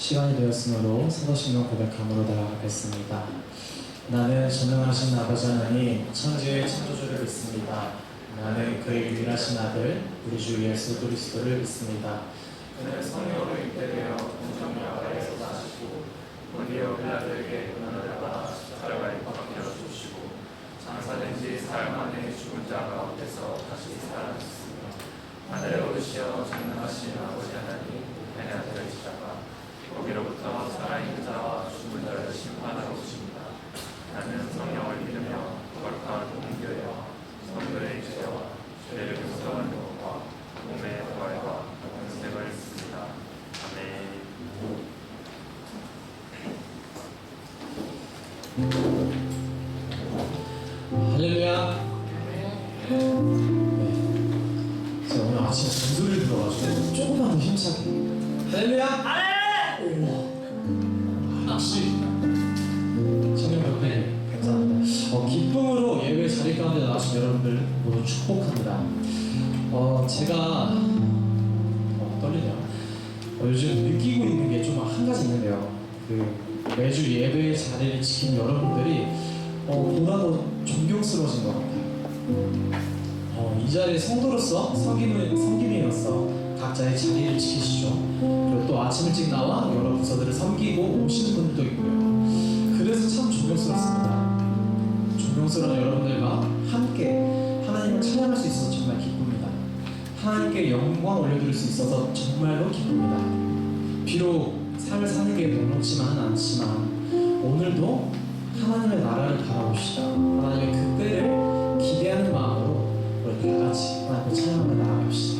시간이 되었으므로 사도신경 고백함으로 나아가겠습니다. 나는 전능하신 아버지 하나님 천지의 창조주를 믿습니다. 나는 그의 유일하신 아들 우리 주 예수 그리스도를 믿습니다. 그는 성령으로 잉태되어 동정녀 아래에서 나시고 본디오 빌라도에게 고난을 받아 십자가에 못 박혀 죽으시고 장사된 지 사흘 만에 죽은 자 가운데서 다시 살아나셨으며 하늘에 오르시어 전능하신 아버지 하나님 우편에 들으시다가 거기로부터 살아있는 자와 죽은 자를 심판하러 오십니다. 나는 성령을 믿으며 거룩한 공교회와 성도의 죄와 죄를 용서하는 것과 몸의 부활과 영생을 믿습니다. 아멘. 할렐루야. 제가 오늘 아침에 잔소리를 들어가지고 조금만 더 힘차게 할렐루야. 역시 청년 덕분에 감사합니다. 기쁨으로 예배 자리 가운데 나와주신 여러분들 모두 축복합니다. 제가 떨리네요. 요즘 느끼고 있는 게 좀 한 가지 있는데요. 매주 예배 자리를 지킨 여러분들이 보다 더 존경스러워진 것 같아요. 이 자리에 성도로서 섬김인으로서 각자의 자리를 지키시죠. 그리고 또 아침 일찍 나와 여러 부서들을 섬기고 오시는 분들도 있고요. 그래서 참 존경스럽습니다. 존경스러운 여러분들과 함께 하나님을 찬양할 수 있어서 정말 기쁩니다. 하나님께 영광 올려드릴 수 있어서 정말로 기쁩니다. 비록 삶을 사는 게 녹록지만은 않지만 오늘도 하나님의 나라를 바라봅시다. 하나님의 그 때를 기대하는 마음으로 우리 다 같이 하나님을 찬양하며 나아갑시다.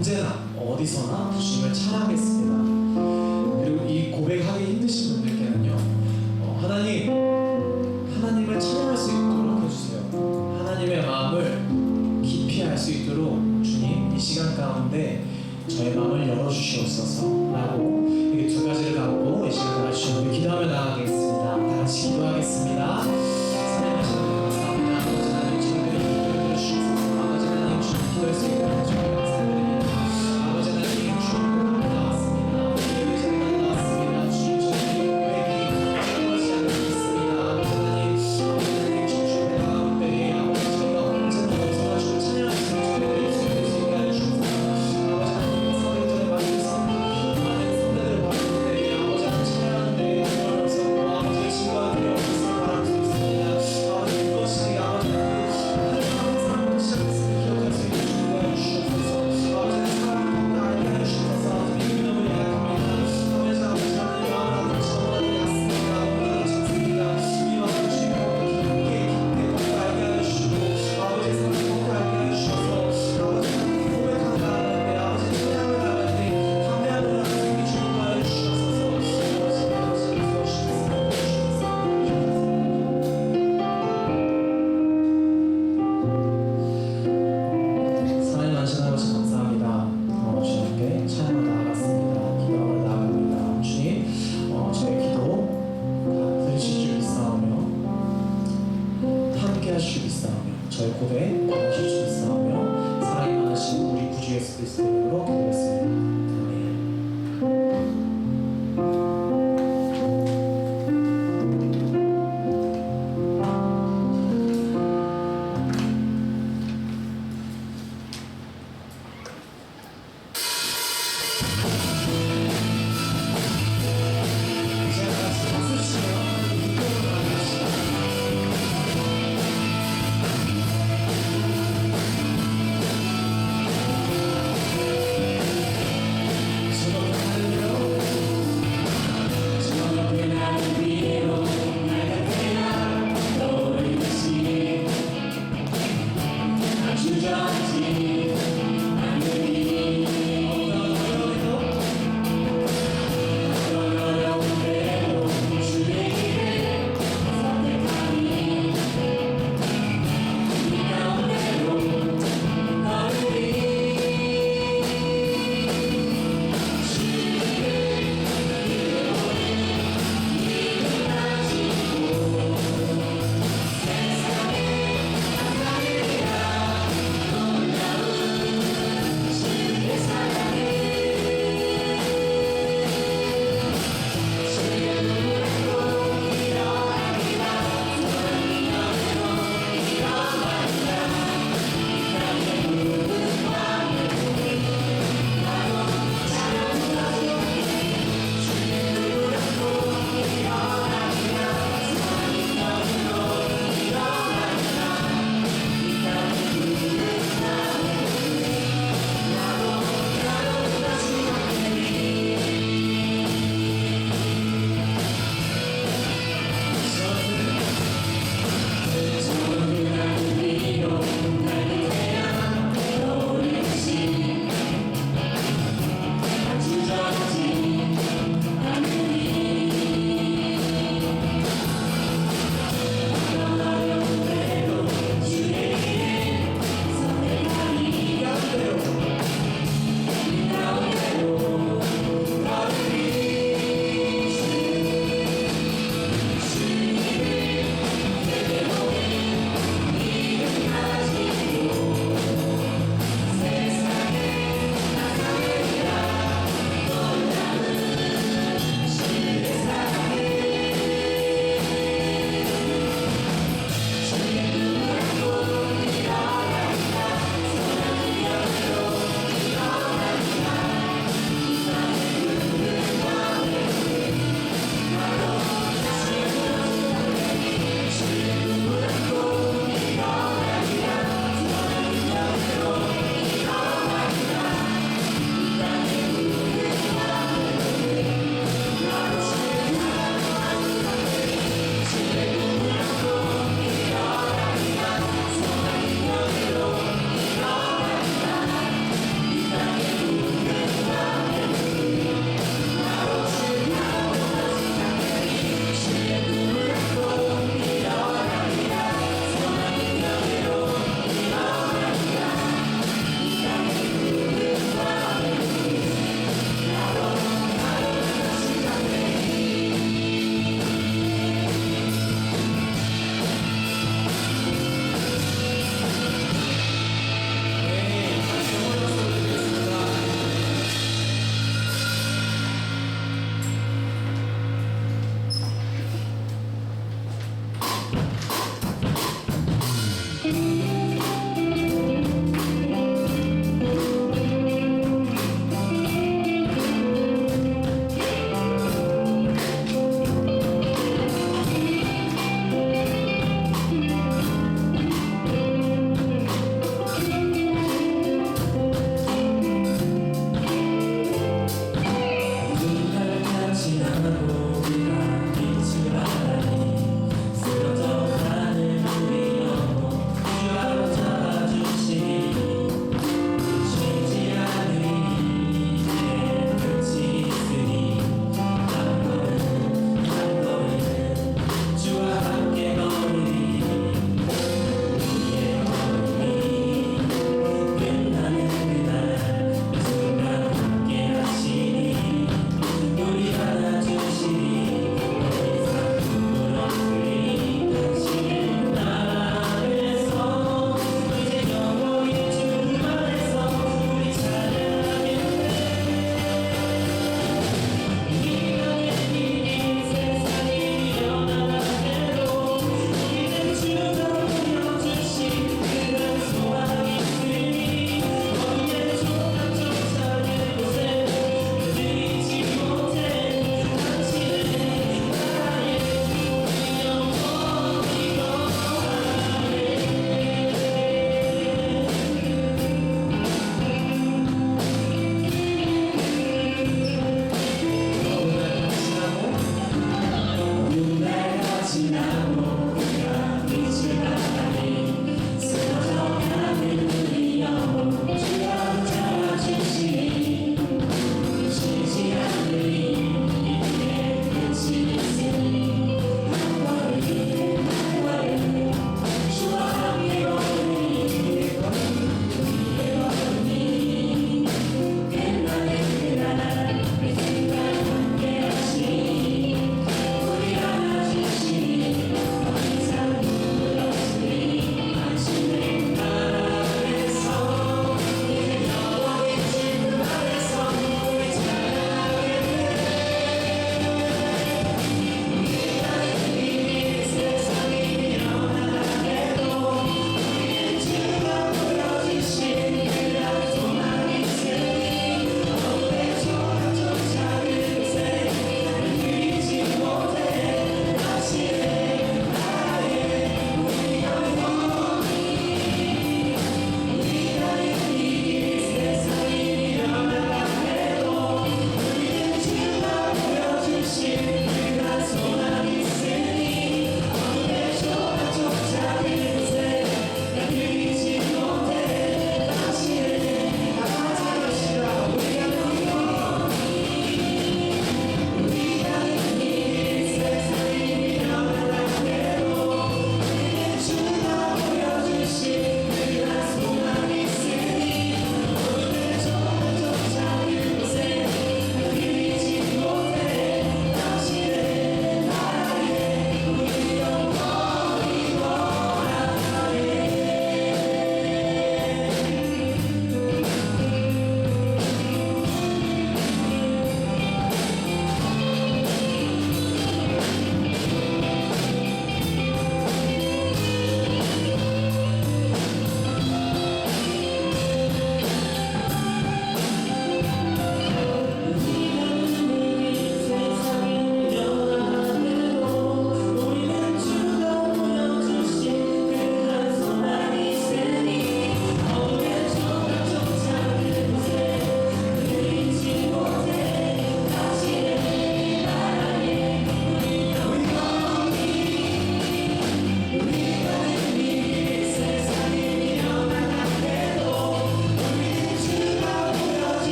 언제나 어디서나 주님을 찬양하겠습니다. 그리고 이 고백하기 힘드신 분들께는요, 하나님을 찬양할 수 있도록 해주세요. 하나님의 마음을 깊이 알 수 있도록 주님 이 시간 가운데 저의 마음을 열어주시옵소서 라고 이게 두 가지를 갖고 이 시간 다 같이 우리 기도하며 나가겠습니다. 다 같이 기도하겠습니다. 사랑하시는 분 감사합니다. 아버지 하나님 저희들의 기도를 들어주셔서 아버지 하나님 주님 기도할 수 있도록 해주셔서 감사드립니다. 아버지 하나님 주님 나왔습니다. 예배 자리에 나왔습니다. 주님 저희 고백이 끊어지지 않고 있습니다. 아버지 하나님 주님 가운데 아버지 저희가 언제나 어서가지고 찬양할 수 있는 저희들의 입술이 될 수 있게 하여 주옵소서. 아버지 하나님 성도들의 만나서 많은 성도들을 봤는데 아버지 하나님 찬양하는데 정말 없었고 아버지의 친구가 필요 없었을 바랄 수 있습니다.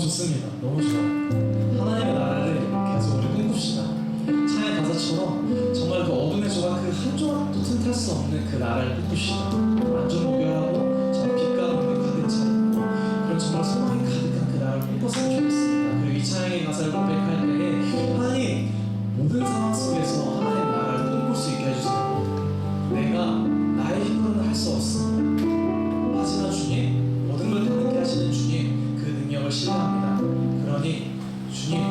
좋습니다. 너무 좋아요. 하나님의 나라를 계속 우리 꿈꿉시다. 찬양 가사처럼 정말 그 어둠의 조각 그 한 조각도 틈탈 수 없는 그 나라를 꿈꿉시다. 완전 무결하고 정말 빛과 눈이 가득 차 있고 그런 정말 소망이 가득한 그 나라를 꿈꿨으면 좋겠습니다. 그리고 이 찬양의 가사를 고백할 때에 하나님 모든 상황 속에서 하나님의 나라를 꿈꿀 수 있게 해주세요. 내가 나의 힘으로는 할 수 없습니다. 하지만 주님, 모든 걸 가능케 하시는 주님, 그 능력을 신뢰합니다. 그러니 주님,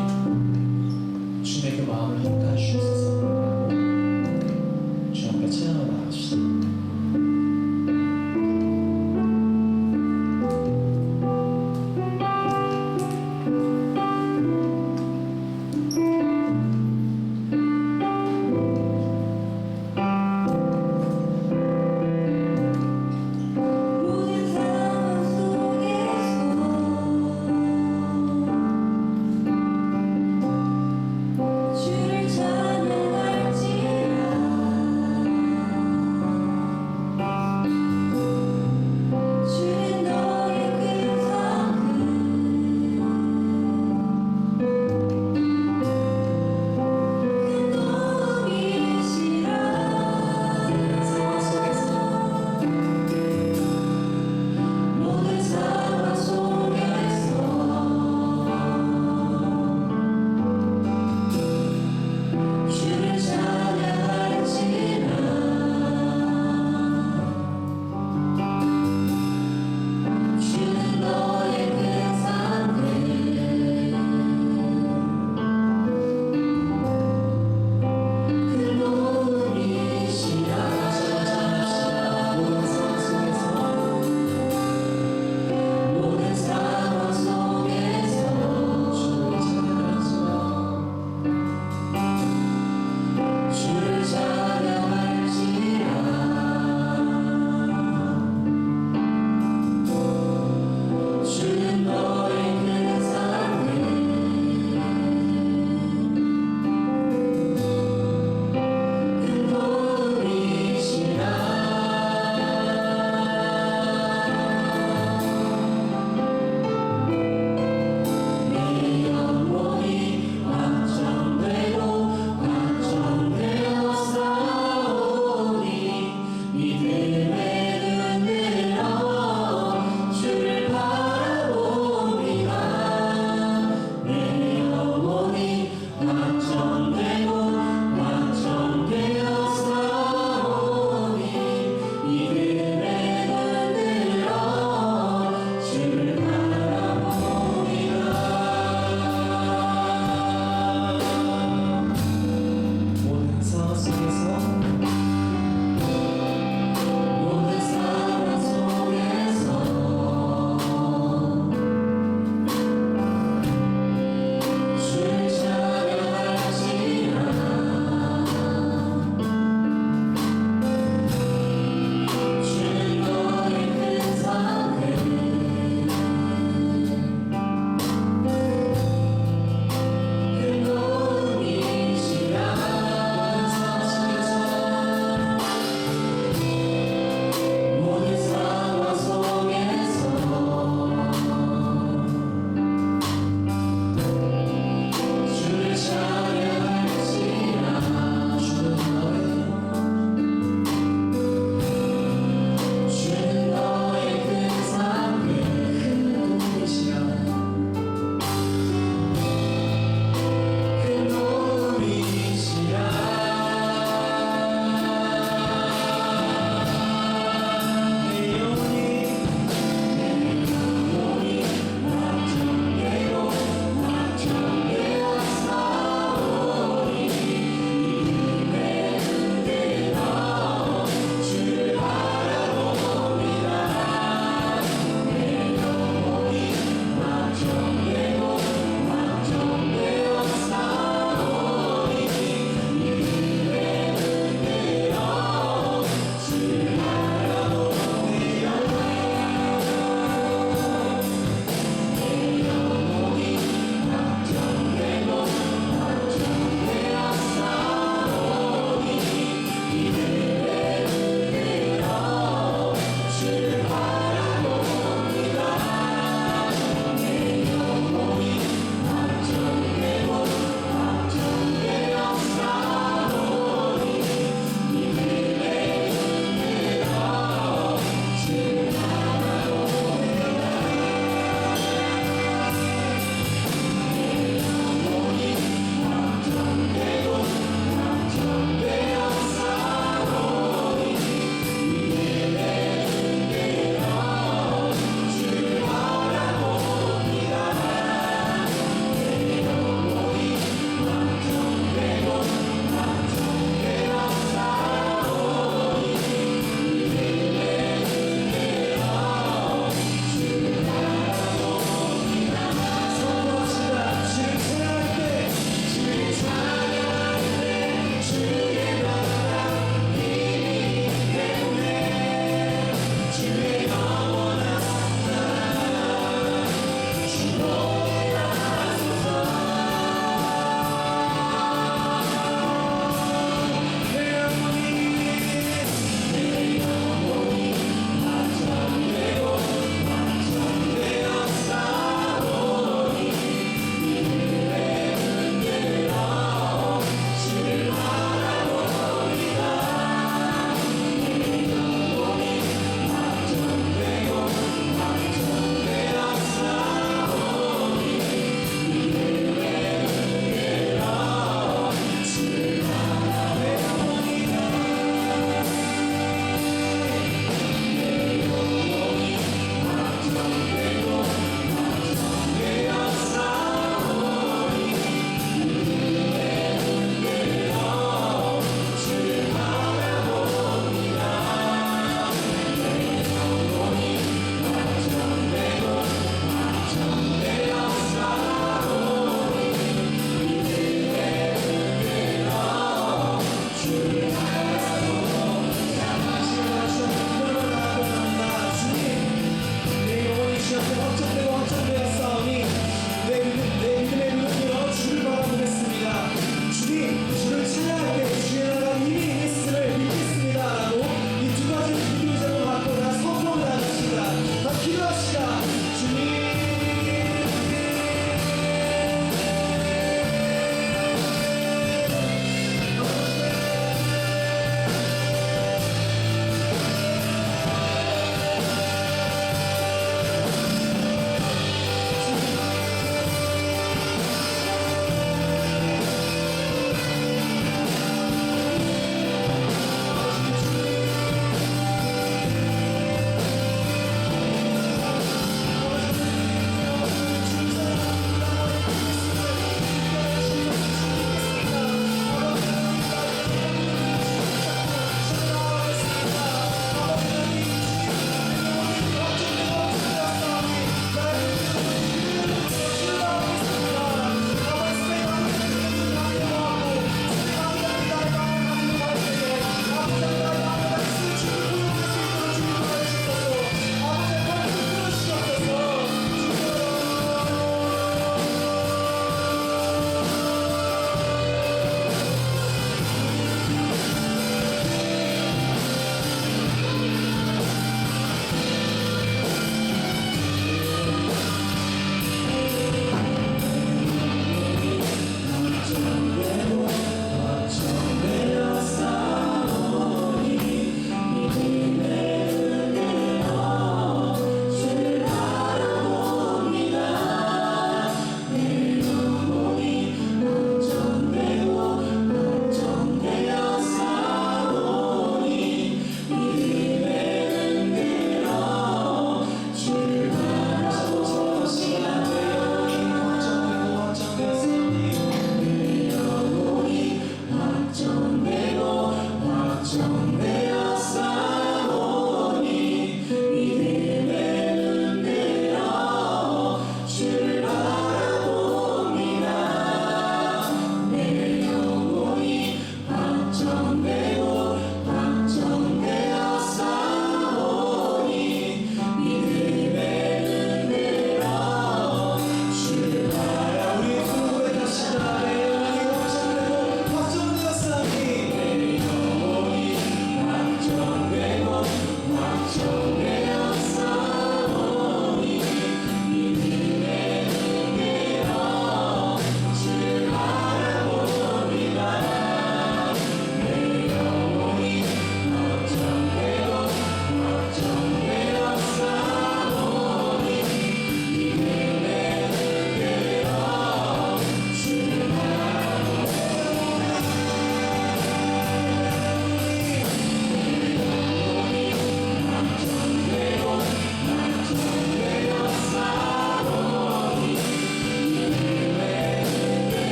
주님의 그 마음을 함께 주옵소서. 주 앞에 찬양을 나갑시다.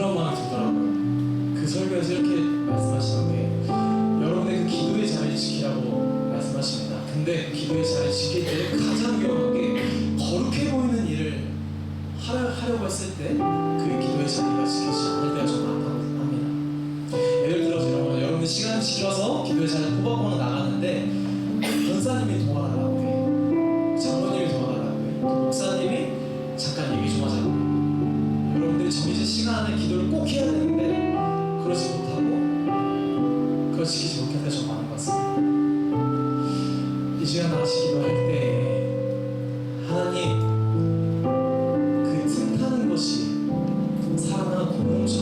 그런 마음이 들더라고요. 그 설교에서 이렇게 말씀하시는데 여러분의 그 기도의 자리 지키라고 말씀하십니다. 근데 그 기도의 자리 지킬 때 가장 위험한 게 거룩해 보이는 일을 하려고 했을 때 그 기도의 자리가 지키지 않을 때가 좀 많다고 합니다. 예를 들어서 여러분 시간이 지켜서 기도의 자리를 꼬박꼬박 나갔는데 권사님이 도와달라고 해, 장로님이 도와달라고 해, 또 목사님이 잠깐 얘기 좀 하자고 해. 여러분들이 정해진 시간에 기도를 꼭 해야 되는데 그러지 못하고 그걸 지키지 못할 때 좀 많은 것 같습니다. 이 시간 다시 기도할 때 하나님 그 틈타는 것이 사랑하는 공동체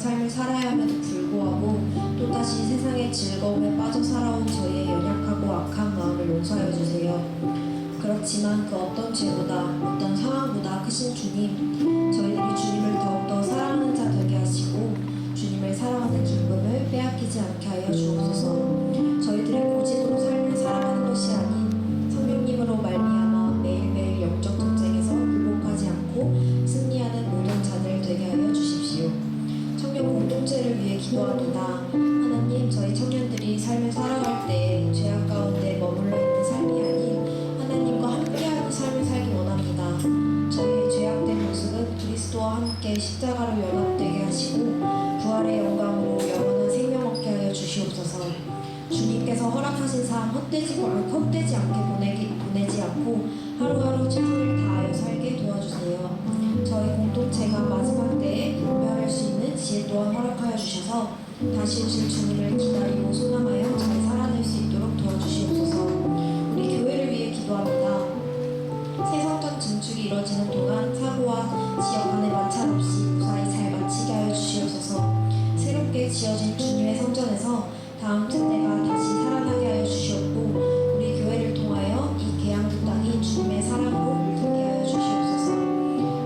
삶을 살아야 함에도 불구하고 또다시 세상의 즐거움에 빠져 살아온 저희의 연약하고 악한 마음을 용서하여 주세요. 그렇지만 그 어떤 죄보다 어떤 상황보다 크신 주님, 저희들이 주님을 더욱더 사랑하는 자 되게 하시고 주님을 사랑하는 기쁨을 빼앗기지 않게 하여 주옵소서. 저희들의 고집으로 삶을 살아가는 것이 아닌 성령님으로 말미암아 매일매일 영적 전쟁에서 굴복하지 않고 승리하는 모든 자들 되게 하여 주십시오. 청년 공동체를 위해 기도합니다. 하나님, 저희 청년들이 삶을 살아갈 때 죄악 가운데 머물러 있는 삶이 아닌 하나님과 함께하는 삶을 살기 원합니다. 저희의 죄악된 모습은 그리스도와 함께 십자가로 연합되게 하시고 부활의 영광으로 영원한 생명 얻게 하여 주시옵소서. 주님께서 허락하신 삶 헛되지 않게 보내지 않고 하루하루 최선을 다하여 살게 도와주세요. 저희 공동체가 마지막 때에 분별할 수 있는 지혜 또한 허락하여 주셔서 다시 오실 주님을 기다리고 소망하여 잘 살아낼 수 있도록 도와주시옵소서. 우리 교회를 위해 기도합니다. 새 성전 증축이 이뤄지는 동안 사고와 지역 간의 마찰 없이 무사히 잘 마치게 하여 주시옵소서. 새롭게 지어진 주님의 성전에서 다음 세대가 다시 살아나게 하여 주시옵고 우리 교회를 통하여 이 계양주 땅이 주님의 사랑으로 물들게 하여 주시옵소서.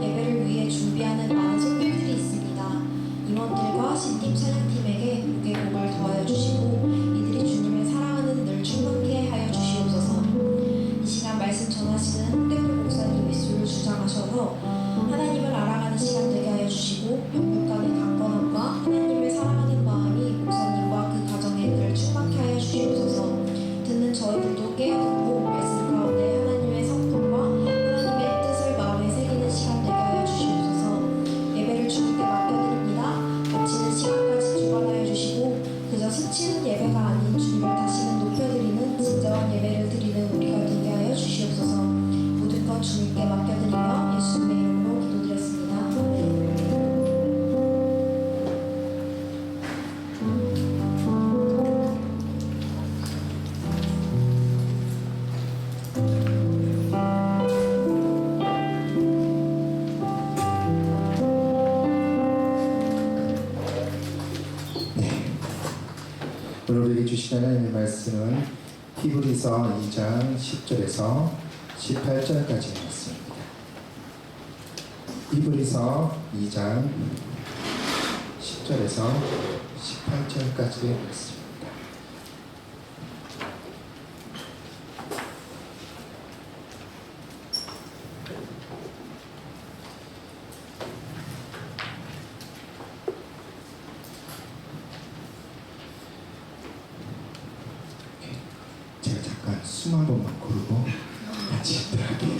예배를 위해 준비하는 많은 선배들이 있습니다. 임원들과 신팀 찬양팀에게 무게곡을 더하여 주시고 이들이 주님을 사랑하는 늘 충만케 하여 주시옵소서. 이 시간 말씀 전하시는 홍대표 목사님 윗수를 주장하셔서 하나님을 알아가는 시간 되게 하여 주시고 영국 간의 강건함과 하나님을 사랑하는 마음이 목사님과 그 가정에 늘 충만케 하여 주시옵소서. 듣는 저희들도 깨어듣고 말씀 가운데 하나님의 성품과 하나님의 뜻을 마음에 새기는 시간 되게 하여 주시옵소서. 예배를 주님께 맡겨드립니다. 마치는 시간까지 주관하여 주시고 그저 스치는 예배가 아닌 주님을 다시는 높여드리는 진정한 예배를 드리는 우리가 되게 하여 주시옵소서. 모든 것 주님께 맡겨드리며 예수님의 이름으로 기도드렸습니다. 아멘. 오늘 우리에게 주신 하나님의 말씀은 히브리서 2장 10절에서 18절까지 말씀입니다. 히브리서 2장 10절에서 18절까지의 말씀입니다. 제가 잠깐 숨 한 번만 고르고 같이 들어갈게요.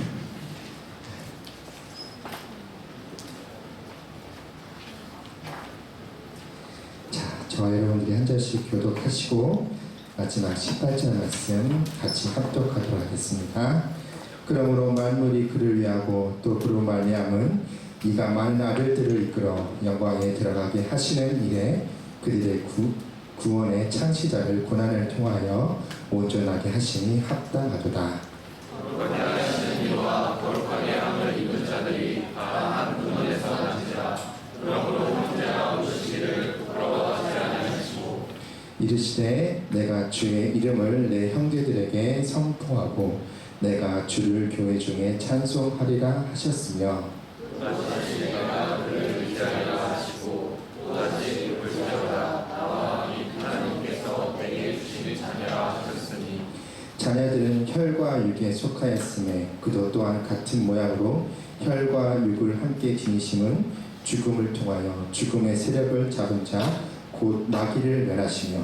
자, 저와 여러분들이 한 절씩 교독하시고 마지막 18절 말씀 같이 합독하도록 하겠습니다. 그러므로 만물이 그를 위하고 또 그로 말미암은 이가 많은 아들들을 이끌어 영광에 들어가게 하시는 일에 그들의 구원의 창시자를 고난을 통하여 온전하게 하시니 합당하도다. 거룩하게 하시는 이와 거룩하게 함을 입은 자들이 다한 근원에서 나시라. 그러므로 형제가 오시기를 부끄러워하지 아니하시고 이르시되 내가 주의 이름을 내 형제들에게 선포하고 내가 주를 교회 중에 찬송하리라 하셨으며 또다시 내가 그를 위자리라 하시고 또다시 불자로다 나와 하나님께서 내게 주신 자녀라 하셨으니 자녀들은 혈과 육에 속하였음에 그도 또한 같은 모양으로 혈과 육을 함께 지니심은 죽음을 통하여 죽음의 세력을 잡은 자 곧 마귀를 멸하시며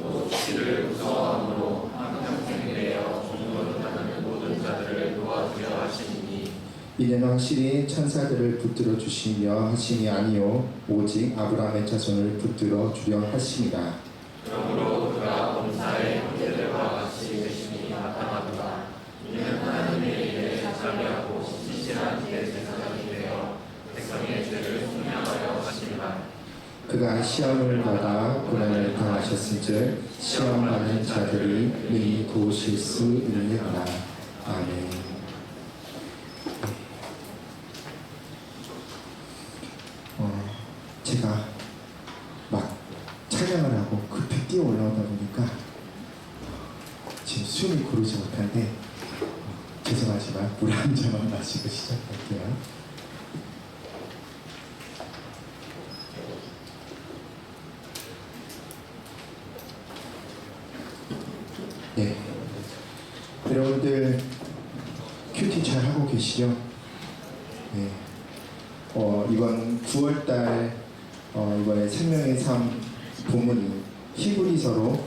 또 죽기를 무서워함으로 한평생 내어 종노릇하는 모든 자들을 도와주려 하시니 이는 확실히 천사들을 붙들어 주시며 하심이 아니요 오직 아브라함의 자손을 붙들어 주려 하심이라. 그러므로 그가 범사의 형제들과 같이 계심이 마땅하도다. 이는 하나님의 일에 참여하고 신실한 대제사장이 되어 백성의 죄를 속량하여 하심이라. 그가 시험을 받아 고난을 당하셨은즉 시험받는 자들이 능히 도우실 수 있느니라. 아멘. 제가 찬양을 하고 급히 뛰어 올라오다 보니까 지금 숨이 고르지 못한데 죄송하지만 물 한 잔만 마시고 시작할게요. 네, 여러분들 큐티 잘 하고 계시죠? 네. 이번 9월달 이번에 생명의 삶 본문이 히브리서로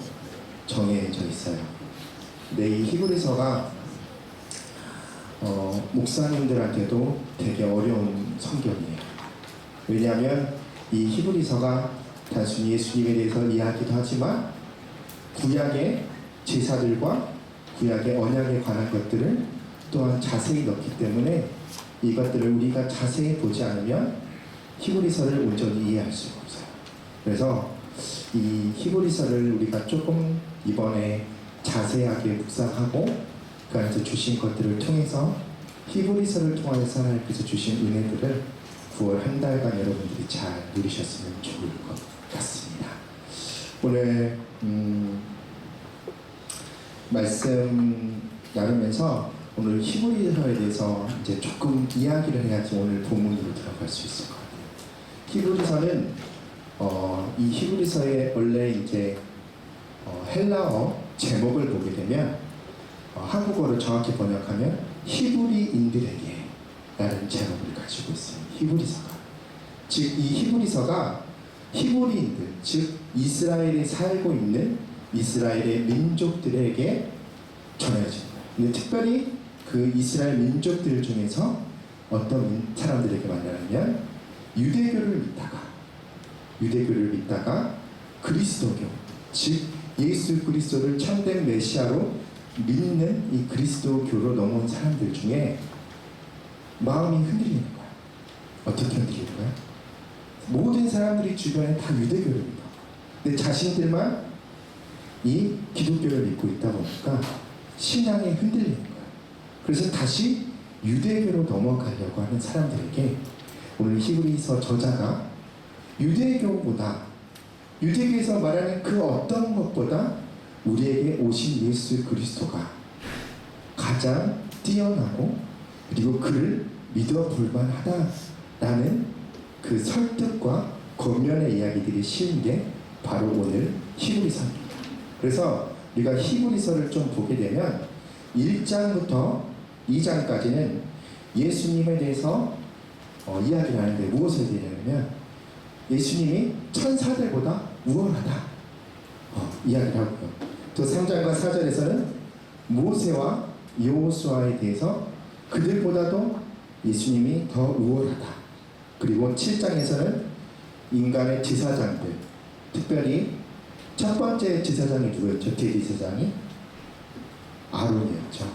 정해져 있어요. 근데 이 히브리서가 목사님들한테도 되게 어려운 성경이에요. 왜냐하면 이 히브리서가 단순히 예수님에 대해서 이야기도 하지만 구약의 제사들과 구약의 언약에 관한 것들을 또한 자세히 넣기 때문에 이것들을 우리가 자세히 보지 않으면 히브리서를 온전히 이해할 수가 없어요. 그래서 이 히브리서를 우리가 조금 이번에 자세하게 묵상하고 그 안에서 주신 것들을 통해서 히브리서를 통해서 하나님께서 주신 은혜들을 9월 한 달간 여러분들이 잘 누리셨으면 좋을 것 같습니다. 오늘 말씀 나누면서 오늘 히브리서에 대해서 이제 조금 이야기를 해야지 오늘 본문으로 들어갈 수 있을 것 같아요. 히브리서는 이 히브리서의 원래 이제 헬라어 제목을 보게 되면 한국어로 정확히 번역하면 히브리인들에게 라는 제목을 가지고 있어요. 히브리서가. 즉 이 히브리서가 히브리인들, 즉 이스라엘에 살고 있는 이스라엘의 민족들에게 전해진 거예요. 근데 특별히 그 이스라엘 민족들 중에서 어떤 사람들에게 만나냐면 유대교를 믿다가 그리스도교, 즉 예수 그리스도를 참된 메시아로 믿는 이 그리스도교로 넘어온 사람들 중에 마음이 흔들리는 거야. 어떻게 흔들리는 거야? 모든 사람들이 주변에 다 유대교를 믿어. 근데 자신들만 이 기독교를 믿고 있다 보니까 신앙에 흔들리는 거야. 그래서 다시 유대교로 넘어가려고 하는 사람들에게 오늘 히브리서 저자가 유대교에서 말하는 그 어떤 것보다 우리에게 오신 예수 그리스도가 가장 뛰어나고 그리고 그를 믿어 볼만하다라는 그 설득과 겉면의 이야기들이 씌운 게 바로 오늘 히브리서입니다. 그래서 우리가 히브리서를 좀 보게 되면 1장부터 2장까지는 예수님에 대해서 이야기를 하는데 무엇을 얘기하냐면 예수님이 천사들보다 우월하다 이야기를 하고요. 또 3장과 4절에서는 모세와 여호수아에 대해서 그들보다도 예수님이 더 우월하다. 그리고 7장에서는 인간의 제사장들, 특별히 첫 번째 제사장이 누구였죠? 대제사장이 아론이었죠.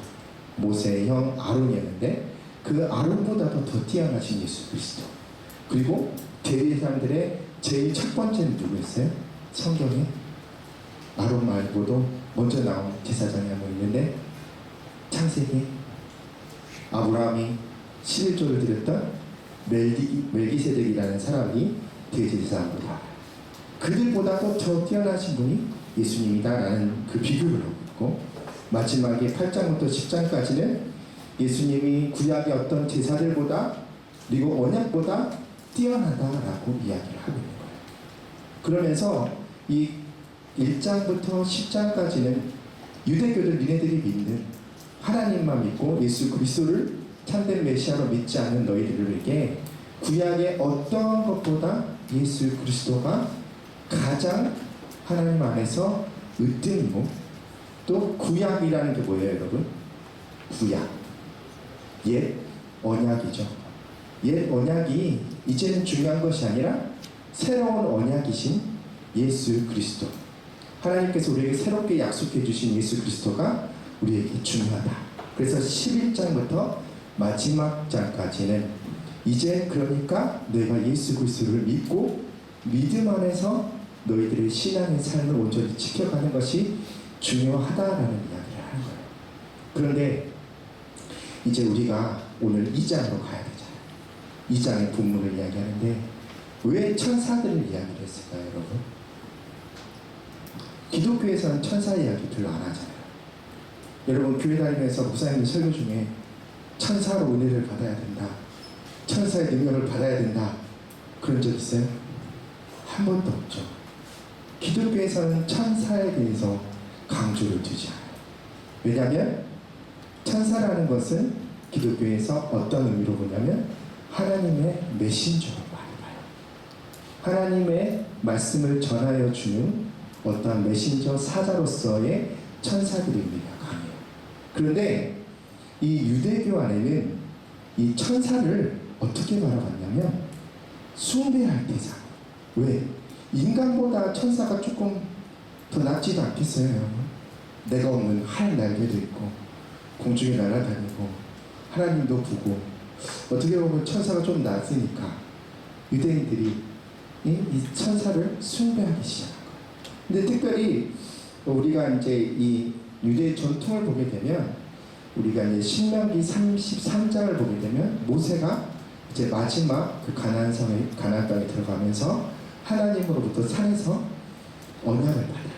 모세의 형 아론이었는데 그 아론보다도 더 뛰어나신 예수 그리스도. 그리고 대제사장들의 제일 첫 번째는 누구였어요? 성경에 아론 말고도 먼저 나온 제사장이 한 분 있는데 창세기 아브라함이 11조를 드렸던 멜기세덱이라는 사람이 대제사장보다 그들보다도 더 뛰어나신 분이 예수님이다라는 그 비교를 하고 있고 마지막에 8장부터 10장까지는 예수님이 구약의 어떤 제사들보다 그리고 언약보다 뛰어나다라고 이야기를 하고 있는 거예요. 그러면서 이 1장부터 10장까지는 유대교들 니네들이 믿는 하나님만 믿고 예수 그리스도를 참된 메시아로 믿지 않는 너희들에게 구약의 어떤 것보다 예수 그리스도가 가장 하나님 안에서 으뜸이고 또 구약이라는 게 뭐예요 여러분? 구약 옛 언약이죠. 옛 언약이 이제는 중요한 것이 아니라 새로운 언약이신 예수 그리스도, 하나님께서 우리에게 새롭게 약속해 주신 예수 그리스도가 우리에게 중요하다. 그래서 11장부터 마지막 장까지는 이제 그러니까 너희가 예수 그리스도를 믿고 믿음 안에서 너희들의 신앙의 삶을 온전히 지켜가는 것이 중요하다라는 이야기를 하는 거예요. 그런데 이제 우리가 오늘 2장으로 가야 되잖아요. 2장의 본문을 이야기하는데 왜 천사들을 이야기를 했을까요, 여러분? 기독교에서는 천사 이야기 별로 안 하잖아요. 여러분 교회 다니면서 목사님들 설교 중에 천사로 은혜를 받아야 된다, 천사의 능력을 받아야 된다 그런 적 있어요? 한 번도 없죠. 기독교에서는 천사에 대해서 강조를 두지 않아요. 왜냐하면 천사라는 것은 기독교에서 어떤 의미로 보냐면 하나님의 메신저로 많이 봐요. 하나님의 말씀을 전하여 주는 어떠한 메신저 사자로서의 천사들의 의미가 강해요. 그런데 이 유대교 안에는 이 천사를 어떻게 바라봤냐면 숭배할 대상. 왜? 인간보다 천사가 조금 더 낫지도 않겠어요. 내가 없는 하얀 날개도 있고 공중에 날아다니고 하나님도 보고 어떻게 보면 천사가 좀 낫으니까 유대인들이 이 천사를 숭배하기 시작한 거예요. 근데 특별히 우리가 이제 이 유대 전통을 보게 되면 우리가 이제 신명기 33장을 보게 되면 모세가 이제 마지막 그 가나안 땅에 들어가면서 하나님으로부터 산에서 언약을 받아요.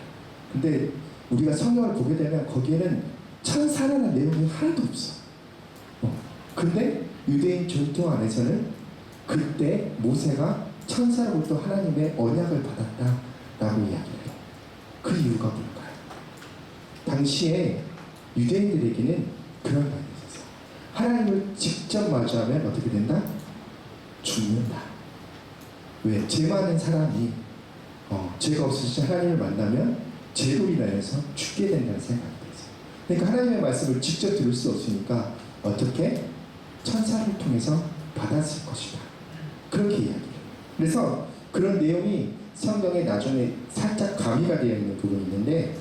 근데 우리가 성경을 보게 되면 거기에는 천사라는 내용이 하나도 없어. 근데 유대인 전통 안에서는 그때 모세가 천사로부터 하나님의 언약을 받았다라고 이야기를 해요. 그 이유가 뭘까요? 당시에 유대인들에게는 그런 말이 있었어요. 하나님을 직접 마주하면 어떻게 된다? 죽는다. 왜? 죄 많은 사람이 죄가 없으신 하나님을 만나면 죄로 인하여서 죽게 된다는 생각이 들었어요. 그러니까 하나님의 말씀을 직접 들을 수 없으니까 어떻게? 천사를 통해서 받았을 것이다. 그렇게 이야기해요. 그래서 그런 내용이 성경에 나중에 살짝 가미가 되어 있는 부분이 있는데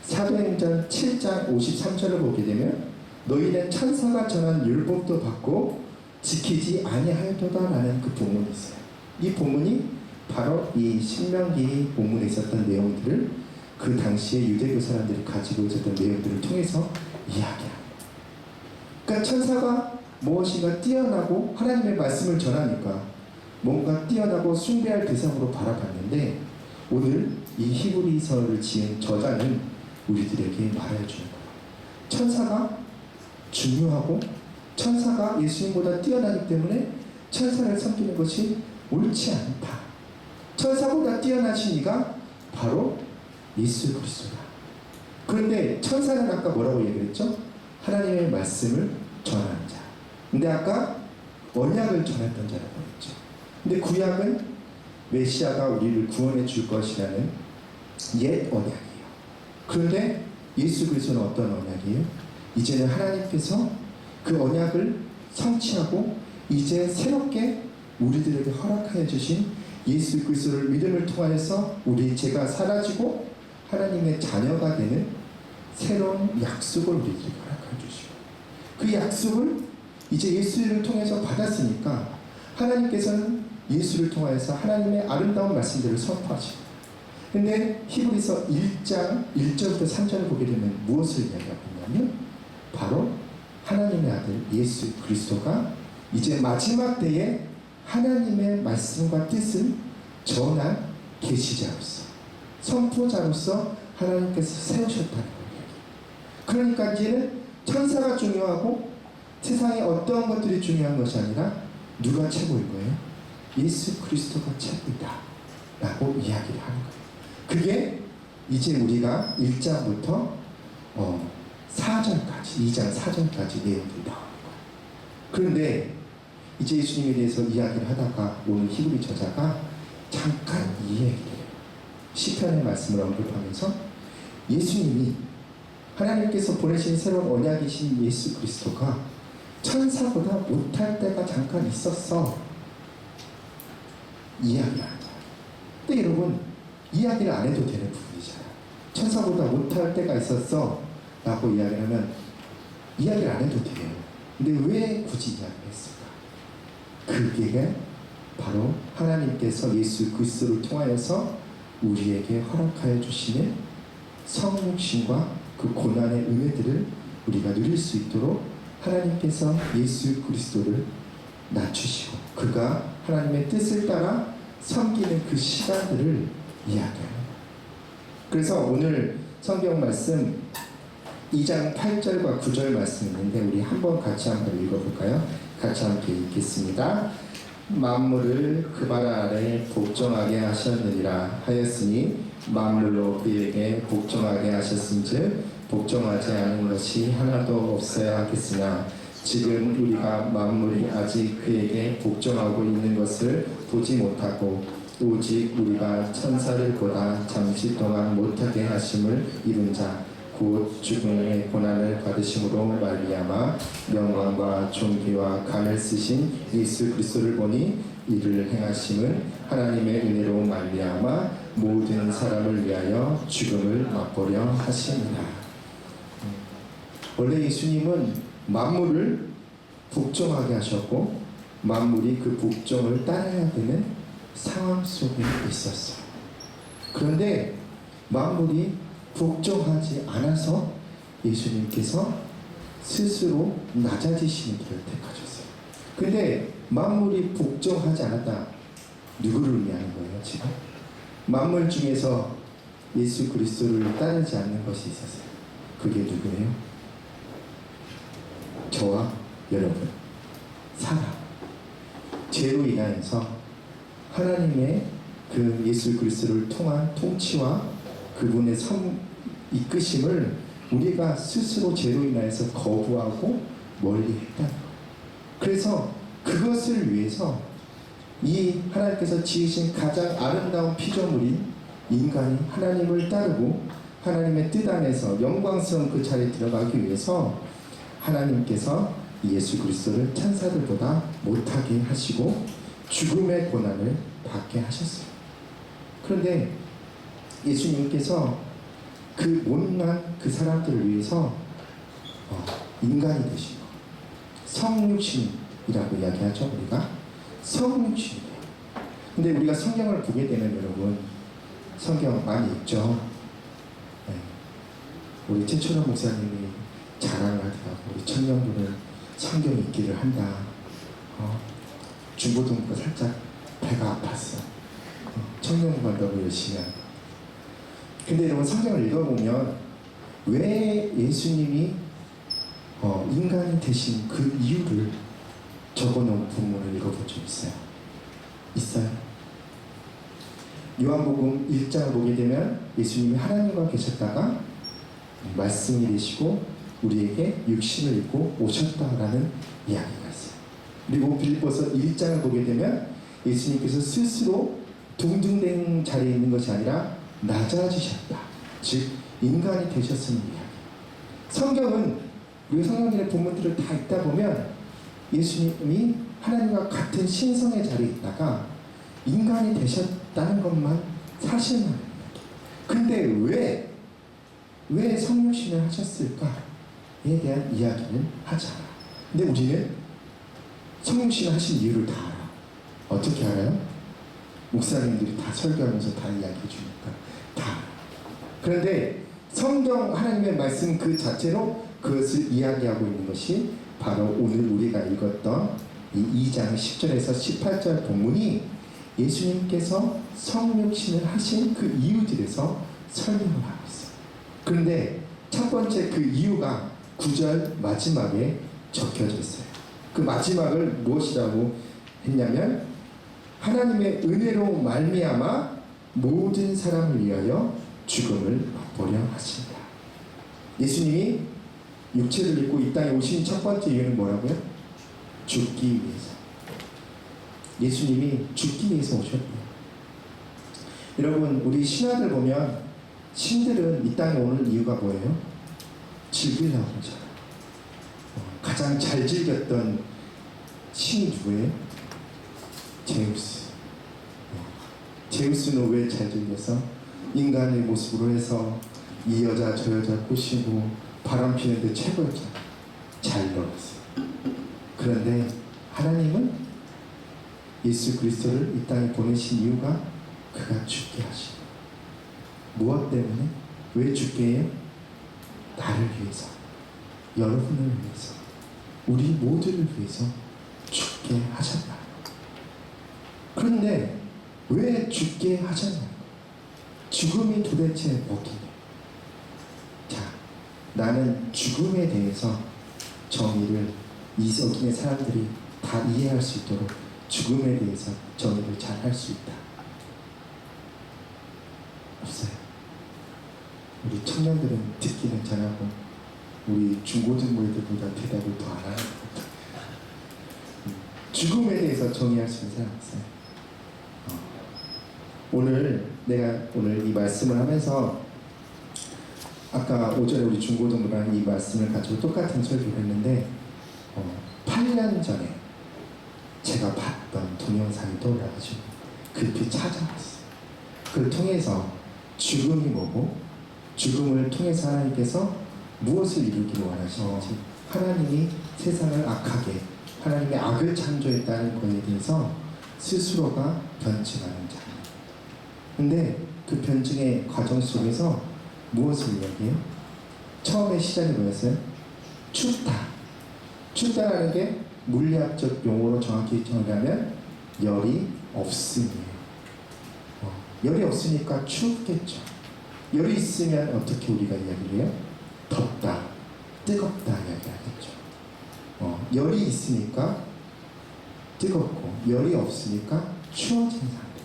사도행전 7장 53절을 보게 되면 너희는 천사가 전한 율법도 받고 지키지 아니하였도다라는 그 본문이 있어요. 이 본문이 바로 이 신명기 본문에 있었던 내용들을 그 당시에 유대교 사람들이 가지고 있었던 내용들을 통해서 이야기합니다. 그러니까 천사가 무엇인가 뛰어나고 하나님의 말씀을 전하니까 뭔가 뛰어나고 숭배할 대상으로 바라봤는데 오늘 이 히브리서를 지은 저자는 우리들에게 말해주는 거예요. 천사가 중요하고 천사가 예수님보다 뛰어나기 때문에 천사를 섬기는 것이 옳지 않다. 천사보다 뛰어나신 이가 바로 예수 그리스도다. 그런데 천사는 아까 뭐라고 얘기했죠? 하나님의 말씀을 전하는 자. 근데 아까 언약을 전했던 자라고 했죠. 근데 구약은 메시아가 우리를 구원해 줄 것이라는 옛 언약이에요. 그런데 예수 그리스도는 어떤 언약이에요? 이제는 하나님께서 그 언약을 성취하고 이제 새롭게 우리들에게 허락하여 주신 예수 그리스도를 믿음을 통하여서 우리 죄가 사라지고 하나님의 자녀가 되는 새로운 약속을 우리들에게 허락하여 주시고 그 약속을 이제 예수를 통해서 받았으니까 하나님께서는 예수를 통하여서 하나님의 아름다운 말씀들을 선포하시고 근데 히브리서 1장 1절부터 3절을 보게 되면 무엇을 이야기하고 있냐면 바로 하나님의 아들 예수 그리스도가 이제 마지막 때에 하나님의 말씀과 뜻을 전한 계시자로서 선포자로서 하나님께서 세우셨다는 거예요. 그러니까 이제는 천사가 중요하고 세상에 어떠한 것들이 중요한 것이 아니라 누가 최고인 거예요? 예수 그리스도가 최고이다 라고 이야기를 하는 거예요. 그게 이제 우리가 1장부터 4절까지 2장 4절까지 내용들이 나오는 거예요. 그런데 이제 예수님에 대해서 이야기를 하다가 오늘 히브리 저자가 잠깐 이 얘기를 해요. 시편의 말씀을 언급하면서 예수님이 하나님께서 보내신 새로운 언약이신 예수 그리스도가 천사보다 못할 때가 잠깐 있었어 이야기를 하는 거예요. 근데 여러분 이야기를 안 해도 되는 부분이잖아요. 천사보다 못할 때가 있었어 라고 이야기를 하면 이야기를 안 해도 돼요. 근데 왜 굳이 이야기를 했을까? 그게 바로 하나님께서 예수 그리스도를 통하여서 우리에게 허락하여 주시는 성육신과 그 고난의 은혜들을 우리가 누릴 수 있도록 하나님께서 예수 그리스도를 낮추시고 그가 하나님의 뜻을 따라 섬기는 그 시간들을 이야기하는 거예요. 그래서 오늘 성경 말씀 2장 8절과 9절 말씀이 있는데 우리 한번 같이 한번 읽어볼까요? 같이 함께 읽겠습니다. 만물을 그 발 아래 복종하게 하셨느니라 하였으니 만물로 그에게 복종하게 하셨은즉 복종하지 않은 것이 하나도 없어야 하겠으나 지금 우리가 만물이 아직 그에게 복종하고 있는 것을 보지 못하고 오직 우리가 천사를 보다 잠시 동안 못하게 하심을 입은 자 곧 죽음의 고난을 받으심으로 말미암아 영광과 존귀와 간을 쓰신 예수 그리스도를 보니 이를 행하심은 하나님의 은혜로 말미암아 모든 사람을 위하여 죽음을 맛보려 하십니다. 원래 예수님은 만물을 복종하게 하셨고 만물이 그 복종을 따라야 되는 상황 속에 있었어요. 그런데 만물이 복종하지 않아서 예수님께서 스스로 낮아지시는 길을 택하셨어요. 근데 만물이 복종하지 않았다. 누구를 위한 거예요, 지금? 만물 중에서 예수 그리스도를 따르지 않는 것이 있었어요. 그게 누구예요? 저와 여러분, 사람. 죄로 인하여서 하나님의 그 예수 그리스도를 통한 통치와 그분의 이끄심을 우리가 스스로 죄로 인하여서 거부하고 멀리 했다는 거예요. 그래서 그것을 위해서 이 하나님께서 지으신 가장 아름다운 피조물인 인간이 하나님을 따르고 하나님의 뜻 안에서 영광스러운 그 자리에 들어가기 위해서 하나님께서 예수 그리스도를 천사들보다 못하게 하시고 죽음의 고난을 받게 하셨어요. 그런데 예수님께서 그 못난 그 사람들을 위해서 인간이 되신 거, 성육신이라고 이야기하죠. 우리가 성육신이에요. 근데 우리가 성경을 보게 되면 여러분, 성경 많이 읽죠. 네. 우리 최철원 목사님이 자랑을 하더라고. 우리 청년부는 성경 읽기를 한다. 중고등부 살짝 배가 아팠어. 청년부가 너무 열심히 하고. 근데 여러분 성경을 읽어보면 왜 예수님이 인간이 되신 그 이유를 적어놓은 부분을 읽어본 적 있어요? 있어요? 요한복음 1장을 보게 되면 예수님이 하나님과 계셨다가 말씀이 되시고 우리에게 육신을 입고 오셨다라는 이야기가 있어요. 그리고 빌립보서 1장을 보게 되면 예수님께서 스스로 둥둥댕 자리에 있는 것이 아니라 낮아지셨다. 즉 인간이 되셨음을 이야기. 성경은 우리 성경의 본문들을 다 읽다 보면 예수님이 하나님과 같은 신성의 자리에 있다가 인간이 되셨다는 것만 사실만 이야기. 근데 왜 성육신을 하셨을까에 대한 이야기는 하지 않아. 근데 우리는 성육신을 하신 이유를 다 알아. 어떻게 알아요? 목사님들이 다 설교하면서 다 이야기해 주니까 다. 그런데 성경 하나님의 말씀 그 자체로 그것을 이야기하고 있는 것이 바로 오늘 우리가 읽었던 이 2장 10절에서 18절 본문이 예수님께서 성육신을 하신 그 이유들에서 설명을 하고 있어요. 그런데 첫 번째 그 이유가 9절 마지막에 적혀져 있어요. 그 마지막을 무엇이라고 했냐면 하나님의 은혜로 말미암아 모든 사람을 위하여 죽음을 맛보려 하신다. 예수님이 육체를 입고 이 땅에 오신 첫 번째 이유는 뭐라고요? 죽기 위해서. 예수님이 죽기 위해서 오셨대요. 여러분 우리 신하들 보면 신들은 이 땅에 오는 이유가 뭐예요? 즐기려고 그러잖아요. 가장 잘 즐겼던 신이 누구예요? 제우스. 제우스는 왜 잘 즐겼어? 인간의 모습으로 해서 이 여자 저 여자 꼬시고 바람 피는데 최고였잖아. 잘 놀았어. 그런데 하나님은 예수 그리스도를 이 땅에 보내신 이유가 그가 죽게 하시고 무엇 때문에? 왜 죽게 해요? 나를 위해서, 여러분을 위해서, 우리 모두를 위해서 죽게 하셨다. 그런데 왜 죽게 하셨냐? 죽음이 도대체 뭐겠냐? 자, 나는 죽음에 대해서 정의를 이석인의 사람들이 다 이해할 수 있도록 죽음에 대해서 정의를 잘 할 수 있다. 없어요. 우리 청년들은 듣기는 잘하고 우리 중고등부애들보다 대답을 더 안 하는 것 같아요. 죽음에 대해서 정의할 수 있는 사람 없어요. 내가 오늘 이 말씀을 하면서 아까 오전에 우리 중고등부랑 이 말씀을 가지고 똑같은 설교를 했는데 8년 전에 제가 봤던 동영상이 떠올라가지고 급히 찾아봤어요. 그걸 통해서 죽음이 뭐고 죽음을 통해서 하나님께서 무엇을 이루기를 원하시는지 하나님이 세상을 악하게 하나님의 악을 창조했다는 것에 대해서 스스로가 변증하는 장면. 근데 그 변증의 과정 속에서 무엇을 이야기해요? 처음에 시작이 뭐였어요? 춥다. 춥다라는 게 물리학적 용어로 정확히 정의하면 열이 없음이에요. 열이 없으니까 춥겠죠. 열이 있으면 어떻게 우리가 이야기를 해요? 덥다, 뜨겁다 이야기하겠죠. 열이 있으니까 뜨겁고 열이 없으니까 추워진 상태.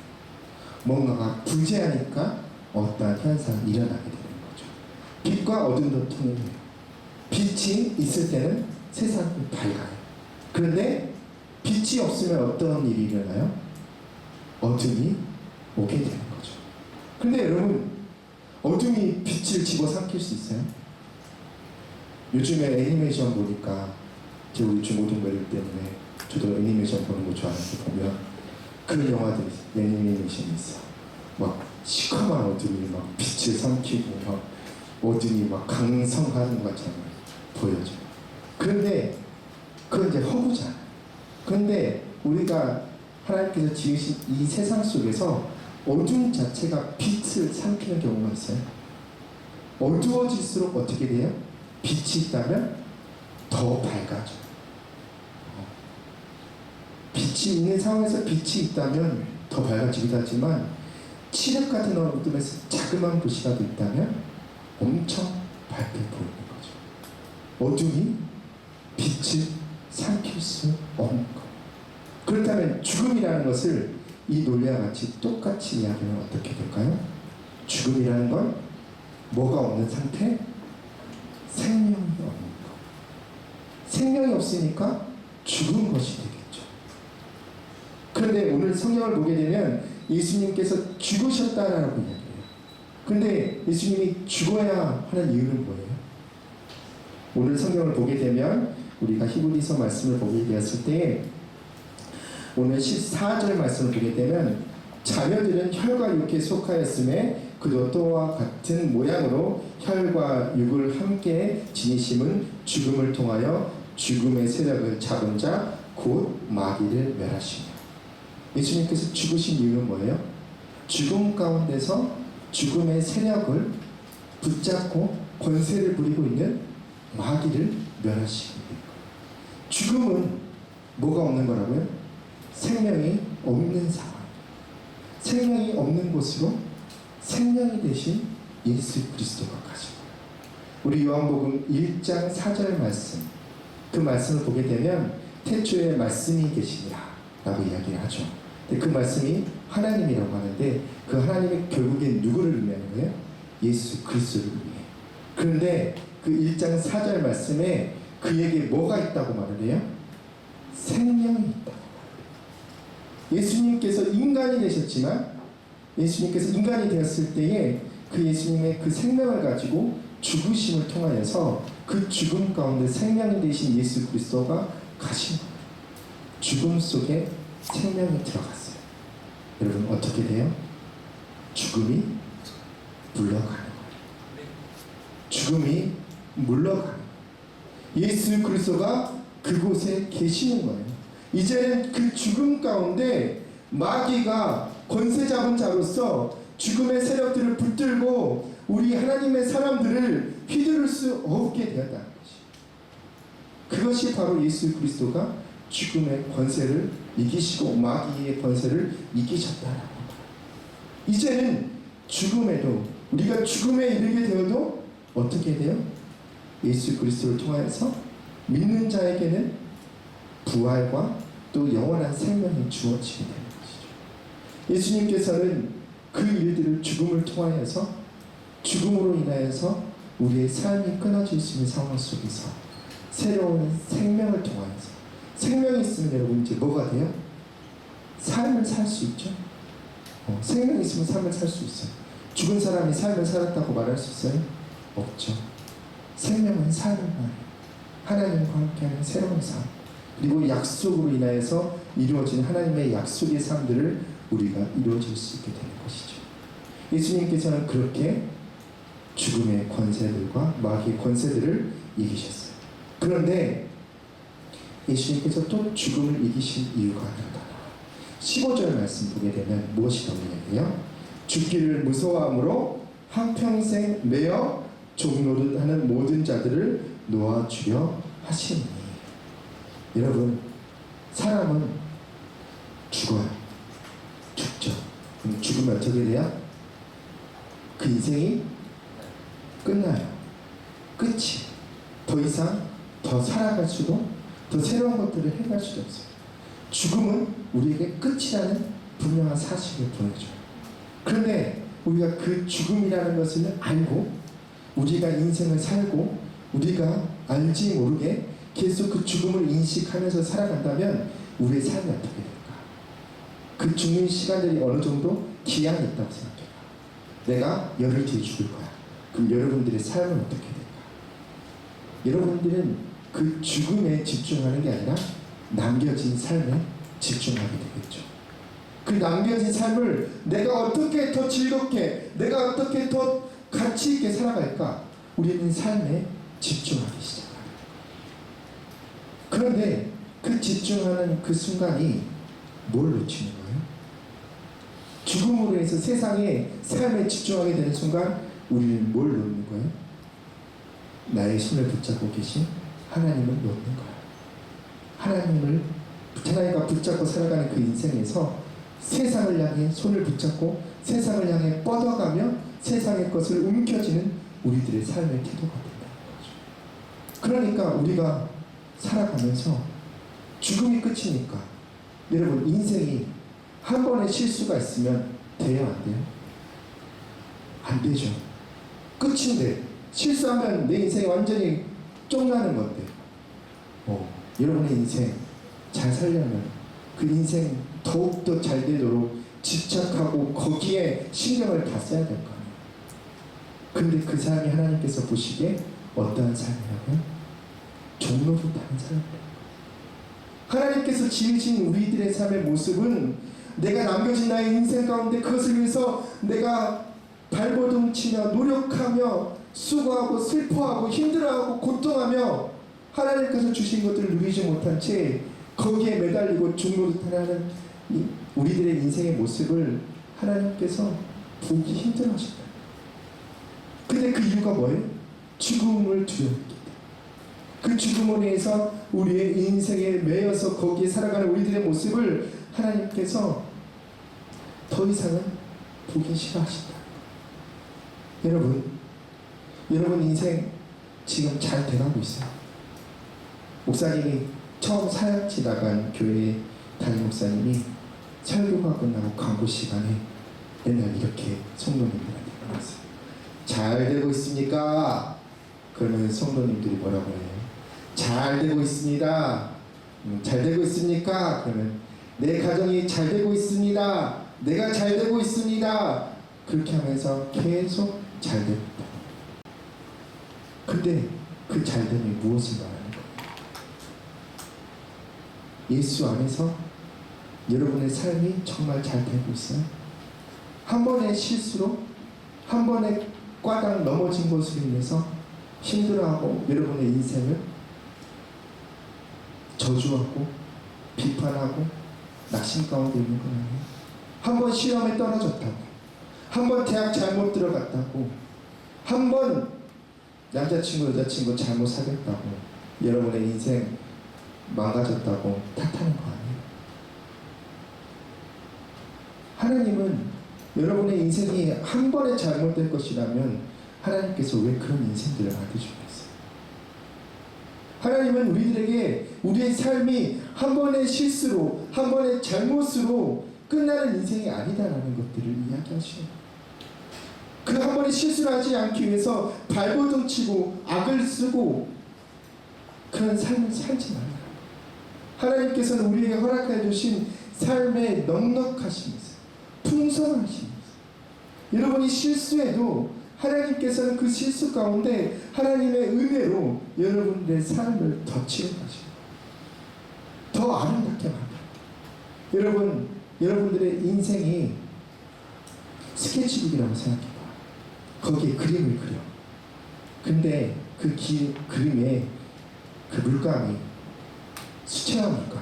뭔가가 부재하니까 어떠한 현상이 일어나게 되는 거죠. 빛과 어둠도 통해요. 빛이 있을 때는 세상이 밝아요. 그런데 빛이 없으면 어떤 일이 일어나요? 어둠이 오게 되는 거죠. 근데 여러분, 어둠이 빛을 집어삼킬 수 있어요? 요즘에 애니메이션 보니까 우리 중고등부들 때문에 저도 애니메이션 보는 거 좋아해서 보면 그런 영화들이 애니메이션이 있어. 막 시커먼 어둠이 막 빛을 삼키고 막 어둠이 막 강성하는 것처럼 보여져. 그런데 그건 이제 허구잖아. 그런데 우리가 하나님께서 지으신 이 세상 속에서 어둠 자체가 빛을 삼키는 경우가 있어요. 어두워질수록 어떻게 돼요? 빛이 있다면 더 밝아져. 빛이 있는 상황에서 빛이 있다면 더 밝아지기도 하지만 칠흑 같은 어둠에서 자그마한 빛이라도 있다면 엄청 밝게 보이는 거죠. 어둠이 빛을 삼킬 수 없는 것. 그렇다면 죽음이라는 것을 이 논리와 같이 똑같이 이야기하면 어떻게 될까요? 죽음이라는 건 뭐가 없는 상태? 생명이 없는 것. 생명이 없으니까 죽은 것이 되겠죠. 그런데 오늘 성경을 보게 되면 예수님께서 죽으셨다라고 이야기해요. 그런데 예수님이 죽어야 하는 이유는 뭐예요? 오늘 성경을 보게 되면 우리가 히브리서 말씀을 보게 되었을 때 오늘 14절 말씀을 보게 되면 자녀들은 혈과 육에 속하였음에 그도 또와 같은 모양으로 혈과 육을 함께 지니심은 죽음을 통하여 죽음의 세력을 잡은 자 곧 마귀를 멸하시며. 예수님께서 죽으신 이유는 뭐예요? 죽음 가운데서 죽음의 세력을 붙잡고 권세를 부리고 있는 마귀를 멸하시기 위해. 죽음은 뭐가 없는 거라고요? 생명이 없는 상황. 생명이 없는 곳으로 생명이 되신 예수 그리스도가 가시고, 우리 요한복음 1장 4절 말씀, 그 말씀을 보게 되면 태초에 말씀이 계시니라 라고 이야기를 하죠. 근데 그 말씀이 하나님이라고 하는데 그 하나님이 결국엔 누구를 의미하는 거예요? 예수 그리스도를 의미해요. 그런데 그 1장 4절 말씀에 그에게 뭐가 있다고 말을 해요? 생명이 있다고. 예수님께서 인간이 되셨지만 예수님께서 인간이 되었을 때에 그 예수님의 그 생명을 가지고 죽으심을 통하여서 그 죽음 가운데 생명이 되신 예수 그리스도가 가신 거예요. 죽음 속에 생명이 들어갔어요. 여러분 어떻게 돼요? 죽음이 물러가는 거예요. 죽음이 물러가는 거예요. 예수 그리스도가 그곳에 계시는 거예요. 이제는 그 죽음 가운데 마귀가 권세 잡은 자로서 죽음의 세력들을 붙들고 우리 하나님의 사람들을 휘두를 수 없게 되었다는 것이. 그것이 바로 예수 그리스도가 죽음의 권세를 이기시고 마귀의 권세를 이기셨다는 겁니다. 이제는 죽음에도 우리가 죽음에 이르게 되어도 어떻게 돼요? 예수 그리스도를 통하여서 믿는 자에게는 부활과 또 영원한 생명이 주어지게 되는 것이죠. 예수님께서는 그 일들을 죽음을 통하여서 죽음으로 인하여서 우리의 삶이 끊어질 수 있는 상황 속에서 새로운 생명을 통하여서 생명이 있으면 여러분 이제 뭐가 돼요? 삶을 살 수 있죠. 생명이 있으면 삶을 살 수 있어요. 죽은 사람이 삶을 살았다고 말할 수 있어요? 없죠. 생명은 삶을 말해요. 하나님과 함께하는 새로운 삶, 그리고 약속으로 인하여서 이루어진 하나님의 약속의 삶들을 우리가 이루어질 수 있게 되는 것이죠. 예수님께서는 그렇게 죽음의 권세들과 마귀의 권세들을 이기셨어요. 그런데 예수님께서 또 죽음을 이기신 이유가 하나가 15절 말씀 보게 되면 무엇이 나오냐면요, 죽기를 무서워함으로 한평생 매어 종노릇 하는 모든 자들을 놓아주려 하시니. 여러분, 사람은 죽어요. 죽죠. 그럼 죽으면 어떻게 돼요? 그 인생이 끝나요. 끝이. 더 이상 더 살아갈 수도, 더 새로운 것들을 해갈 수도 없어요. 죽음은 우리에게 끝이라는 분명한 사실을 보여줘요. 그런데 우리가 그 죽음이라는 것을 알고 우리가 인생을 살고 우리가 알지 모르게 계속 그 죽음을 인식하면서 살아간다면 우리의 삶이 어떻게 될까? 그 죽는 시간들이 어느 정도 기한이 있다고 생각해요. 내가 열흘 뒤에 죽을 거야. 그럼 여러분들의 삶은 어떻게 될까? 여러분들은 그 죽음에 집중하는 게 아니라 남겨진 삶에 집중하게 되겠죠. 그 남겨진 삶을 내가 어떻게 더 즐겁게, 내가 어떻게 더 가치 있게 살아갈까? 우리는 삶에 집중하기 시작합니다. 그런데 그 집중하는 그 순간이 뭘 놓치는 거예요? 죽음으로 인해서 세상에 삶에 집중하게 되는 순간 우리는 뭘 놓는 거예요? 나의 손을 붙잡고 계신 하나님을 놓는 거예요. 하나님과 붙잡고 살아가는 그 인생에서 세상을 향해 손을 붙잡고 세상을 향해 뻗어가며 세상의 것을 움켜쥐는 우리들의 삶의 태도가 된다는 거죠. 그러니까 우리가 살아가면서 죽음이 끝이니까 여러분, 인생이 한 번의 실수가 있으면 돼요, 안 돼요? 안 되죠. 끝인데 실수하면 내 인생이 완전히 쫑나는 건데 여러분의 인생 잘 살려면 그 인생 더욱더 잘 되도록 집착하고 거기에 신경을 다 써야 될 거 아니에요. 근데 그 사람이 하나님께서 보시기에 어떠한 삶이라고요? 종로로 다른 삶이에요. 하나님께서 지으신 우리들의 삶의 모습은 내가 남겨진 나의 인생 가운데 그것을 위해서 내가 발버둥 치며 노력하며 수고하고 슬퍼하고 힘들어하고 고통하며 하나님께서 주신 것들을 누리지 못한 채 거기에 매달리고 종노릇하는 우리들의 인생의 모습을 하나님께서 보기 힘들어하신다. 근데 그 이유가 뭐예요? 죽음을 두려워했기 때문에. 그 죽음으로 인해서 우리의 인생에 매여서 거기에 살아가는 우리들의 모습을 하나님께서 더 이상은 보기 싫어하신다. 여러분 인생 지금 잘 돼가고 있어요. 목사님이 처음 사역지 나간 교회 담임 목사님이 설교가 끝나고 광고 시간에 맨날 이렇게 성도님들한테 물었어요. 잘 되고 있습니까? 그러면 성도님들이 뭐라고 해요? 잘 되고 있습니다. 잘 되고 있습니까? 그러면 내 가정이 잘 되고 있습니다. 내가 잘 되고 있습니다. 그렇게 하면서 계속 잘 되고 있다. 근데 그 잘됨이 무엇을 말하는 거예요? 예수 안에서 여러분의 삶이 정말 잘 되고 있어요? 한 번의 실수로, 한 번의 꽈당 넘어진 것으로 인해서 힘들어하고 여러분의 인생을 저주하고 비판하고 낙심 가운데 있는 건 아니에요. 한 번 시험에 떨어졌다고, 한 번 대학 잘못 들어갔다고, 한 번 남자친구 여자친구 잘못 사귀었다고 여러분의 인생 망가졌다고 탓하는 거 아니에요. 하나님은 여러분의 인생이 한 번에 잘못될 것이라면 하나님께서 왜 그런 인생들을 맡겨주셨어요? 하나님은 우리들에게 우리의 삶이 한 번의 실수로, 한 번의 잘못으로 끝나는 인생이 아니다라는 것들을 이야기하시는 거예요. 그 한 번의 실수를 하지 않기 위해서 발버둥 치고 악을 쓰고 그런 삶을 살지 말라. 하나님께서는 우리에게 허락해 주신 삶의 넉넉하심에서, 풍성하심에서, 여러분이 실수해도 하나님께서는 그 실수 가운데 하나님의 은혜로 여러분들의 삶을 더 치료하시고 더 아름답게 만들어요. 여러분들의 인생이 스케치북이라고 생각해봐요. 거기에 그림을 그려. 근데 그 그림에 그 물감이 수채화 물감.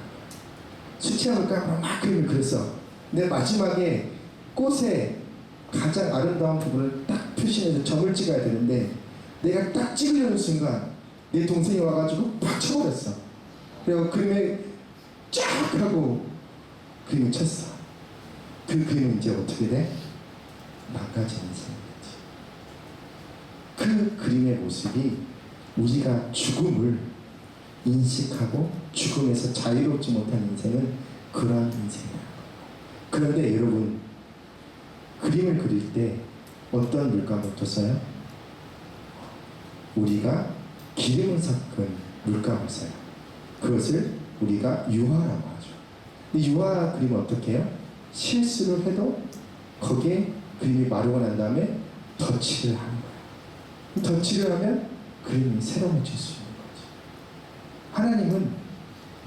수채화 물감으로 막 그림을 그렸어. 근데 마지막에 꽃의 가장 아름다운 부분을 딱 표시해서 점을 찍어야 되는데 내가 딱 찍으려는 순간 내 동생이 와가지고 팍 쳐버렸어. 그리고 그림에 쫙 하고 그림을 쳤어. 그 그림은 이제 어떻게 돼? 망가진 인생이지. 그 그림의 모습이 우리가 죽음을 인식하고 죽음에서 자유롭지 못한 인생은 그러한 인생이야. 그런데 여러분, 그림을 그릴 때 어떤 물감부터 써요? 우리가 기름을 섞은 물감을 써요. 그것을 우리가 유화라고 하죠. 이 유화 그림은 어떻게 해요? 실수를 해도 거기에 그림이 마르고 난 다음에 덧칠을 하는 거예요. 덧칠을 하면 그림이 새로워질 수 있는 거죠. 하나님은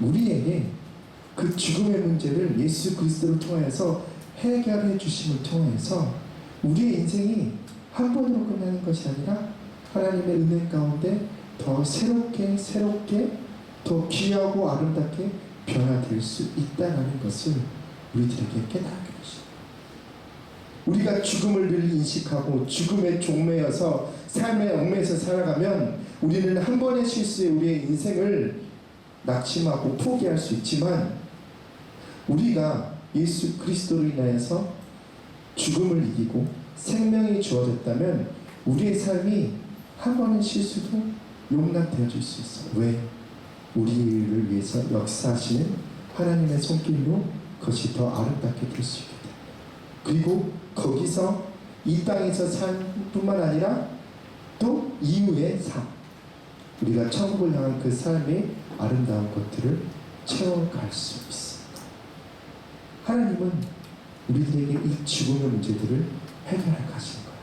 우리에게 그 죽음의 문제를 예수 그리스도를 통해서 해결해 주심을 통해서 우리의 인생이 한 번으로 끝나는 것이 아니라 하나님의 은혜 가운데 더 새롭게 더 귀하고 아름답게 변화될 수 있다는 것을 우리들에게 깨닫게 하십니다. 우리가 죽음을 늘 인식하고 죽음에 종매여서 삶의 얽매여서 살아가면 우리는 한 번의 실수에 우리의 인생을 낙심하고 포기할 수 있지만 우리가 예수 그리스도로 인하여서 죽음을 이기고 생명이 주어졌다면 우리의 삶이 한 번의 실수도 용납되어질 수 있어요. 왜? 우리를 위해서 역사하시는 하나님의 손길로 그것이 더 아름답게 될 수 있기 때문에. 그리고 거기서 이 땅에서 삶뿐만 아니라 또 이후의 삶, 우리가 천국을 향한 그 삶의 아름다운 것들을 채워갈 수 있습니다. 하나님은 우리들에게 이 죽음의 문제들을 해결할 가신 거예요.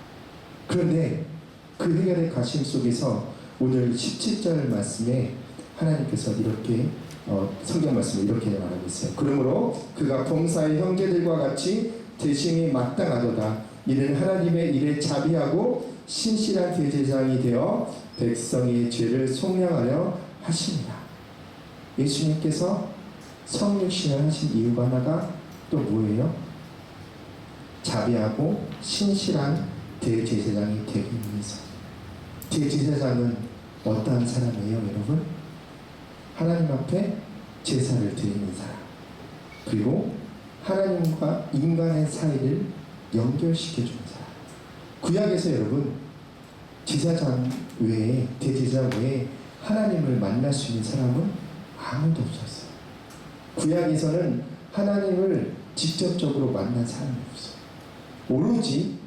그런데 그 해결의 가심 속에서 오늘 17절 말씀에 하나님께서 이렇게 성경 말씀을 이렇게 말하고 있어요. 그러므로 그가 범사의 형제들과 같이 대심이 마땅하도다. 이는 하나님의 일에 자비하고 신실한 대제사장이 되어 백성의 죄를 속량하려 하십니다. 예수님께서 성육신을 하신 이유가 하나가 또 뭐예요? 자비하고 신실한 대제사장이 되기 위해서. 대제사장은 어떠한 사람이에요, 여러분? 하나님 앞에 제사를 드리는 사람, 그리고 하나님과 인간의 사이를 연결시켜주는 사람. 구약에서 여러분, 제사장 외에, 대제사장 외에 하나님을 만날 수 있는 사람은 아무도 없었어요. 구약에서는 하나님을 직접적으로 만난 사람이 없어요. 오로지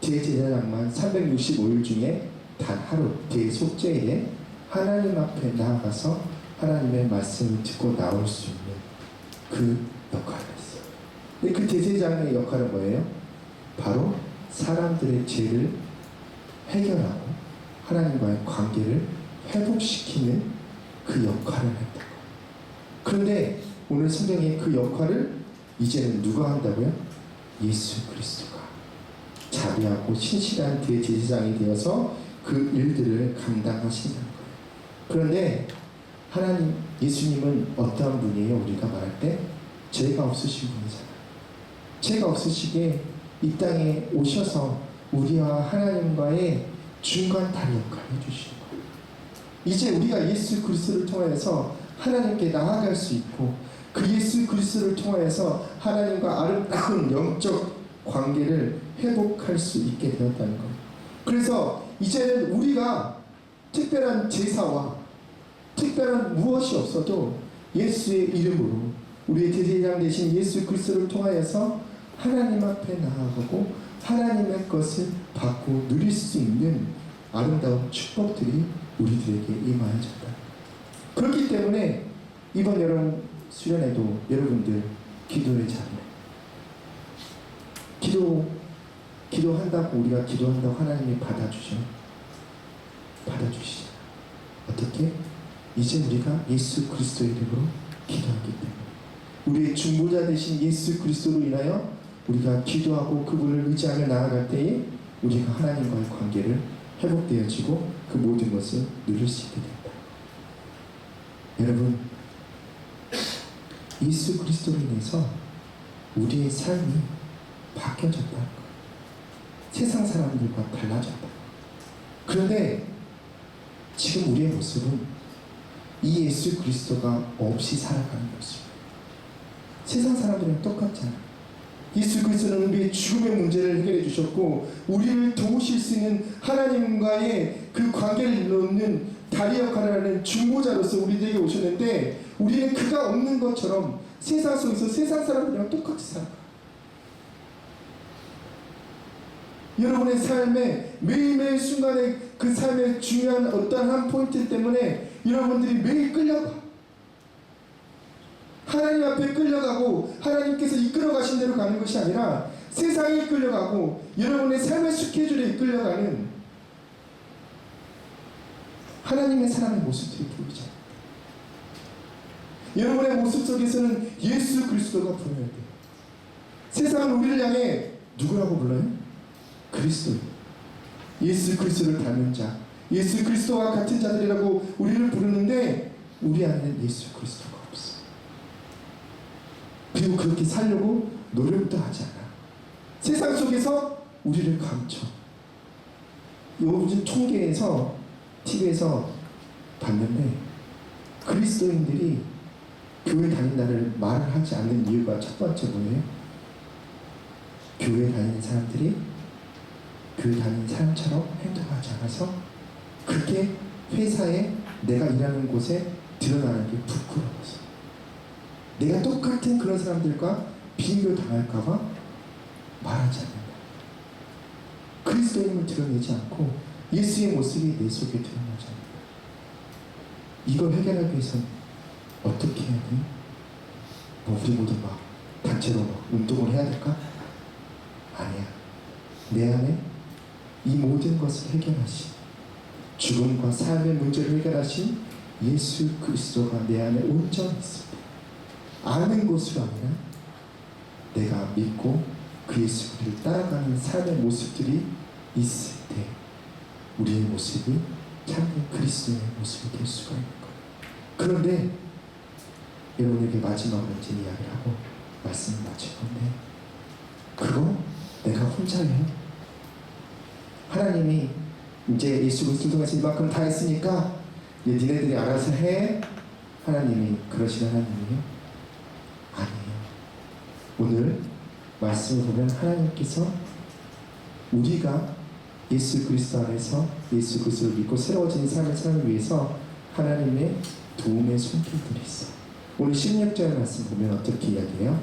대제사장만 365일 중에 단 하루, 대속죄에 하나님 앞에 나아가서 하나님의 말씀을 듣고 나올 수 있는 그 역할을 했어요. 근데 그 대제사장의 역할은 뭐예요? 바로 사람들의 죄를 해결하고 하나님과의 관계를 회복시키는 그 역할을 했던 거예요. 그런데 오늘 성경에 그 역할을 이제는 누가 한다고요? 예수 그리스도가 자비하고 신실한 대제사장이 되어서 그 일들을 감당하신다는 거예요. 그런데 하나님, 예수님은 어떠한 분이에요? 우리가 말할 때 죄가 없으신 분이잖아요. 죄가 없으시게 이 땅에 오셔서 우리와 하나님과의 중간 다리 역할을 해주시는 거예요. 이제 우리가 예수 그리스도를 통해서 하나님께 나아갈 수 있고 그 예수 그리스도를 통해서 하나님과 아름다운 영적 관계를 회복할 수 있게 되었다는 것. 그래서 이제는 우리가 특별한 제사와 특별한 무엇이 없어도 예수의 이름으로 우리의 대제사장 되신 예수 그리스도를 통하여서 하나님 앞에 나아가고 하나님의 것을 받고 누릴 수 있는 아름다운 축복들이 우리들에게 임하여졌다. 그렇기 때문에 이번 여름 수련회도 여러분들 기도의 자리에 기도한다고 우리가 기도한다고 하나님이 받아주시죠. 어떻게? 이제 우리가 예수 그리스도의 이름으로 기도하기 때문에 우리의 중보자 되신 예수 그리스도로 인하여 우리가 기도하고 그분을 의지하며 나아갈 때에 우리가 하나님과의 관계를 회복되어지고 그 모든 것을 누릴 수 있게 된다. 여러분, 예수 그리스도로 인해서 우리의 삶이 바뀌어졌다는 것. 세상 사람들과 달라졌다. 그런데 지금 우리의 모습은 이 예수 그리스도가 없이 살아가는 모습. 세상 사람들이랑 똑같잖아. 예수 그리스도는 우리의 죽음의 문제를 해결해 주셨고 우리를 도우실 수 있는 하나님과의 그 관계를 놓는 다리 역할을 하는 중보자로서 우리들에게 오셨는데 우리는 그가 없는 것처럼 세상 속에서 세상 사람들이랑 똑같이 살아가. 여러분의 삶의 매일매일 순간에 그 삶의 중요한 어떤 한 포인트 때문에 여러분들이 매일 끌려가. 하나님 앞에 끌려가고 하나님께서 이끌어 가신 대로 가는 것이 아니라 세상에 끌려가고 여러분의 삶의 스케줄에 이끌려가는 하나님의 사랑의 모습들이 보이죠. 여러분의 모습 속에서는 예수 그리스도가 보여야 돼요. 세상은 우리를 향해 누구라고 불러요? 그리스도. 예수 그리스도를 닮은 자, 예수 그리스도와 같은 자들이라고 우리를 부르는데 우리 안에는 예수 그리스도가 없어. 그리고 그렇게 살려고 노력도 하지 않아. 세상 속에서 우리를 감춰. 요즘 통계에서 TV에서 봤는데 그리스도인들이 교회 다닌다를 말을 하지 않는 이유가 첫 번째 뭐예요? 교회 다니는 사람들이 교회 다니는 사람처럼 행동하지 않아서 그게 회사에 내가 일하는 곳에 드러나는 게 부끄러워서 내가 똑같은 그런 사람들과 비교당할까봐 말하지 않는다. 그리스도인을 드러내지 않고 예수의 모습이 내 속에 드러나지 않는다. 이걸 해결하기 위해서는 어떻게 해야 돼? 우리 모두 막 단체로 막 운동을 해야 될까? 아니야. 내 안에 이 모든 것을 해결하신 죽음과 삶의 문제를 해결하신 예수 그리스도가 내 안에 온전히 있습니다. 아는 것으로 아니라 내가 믿고 그 예수 그리스도를 따라가는 삶의 모습들이 있을 때 우리의 모습이 참된 그리스도의 모습이 될 수가 있는 거예요. 그런데 여러분에게 마지막으로 이제 이야기를 하고 말씀을 마칠 건데 그거 내가 혼자 해요? 하나님이 이제 예수 그리스도를 통해서 이만큼 다 했으니까 이제 니네들이 알아서 해? 하나님이 그러신 하나님이에요? 아니에요. 오늘 말씀을 보면 하나님께서 우리가 예수 그리스도 안에서 예수 그리스도를 믿고 새로워진 삶을 살기 위해서 하나님의 도움의 손길들이 있어. 오늘 16절 말씀 보면 어떻게 이야기해요?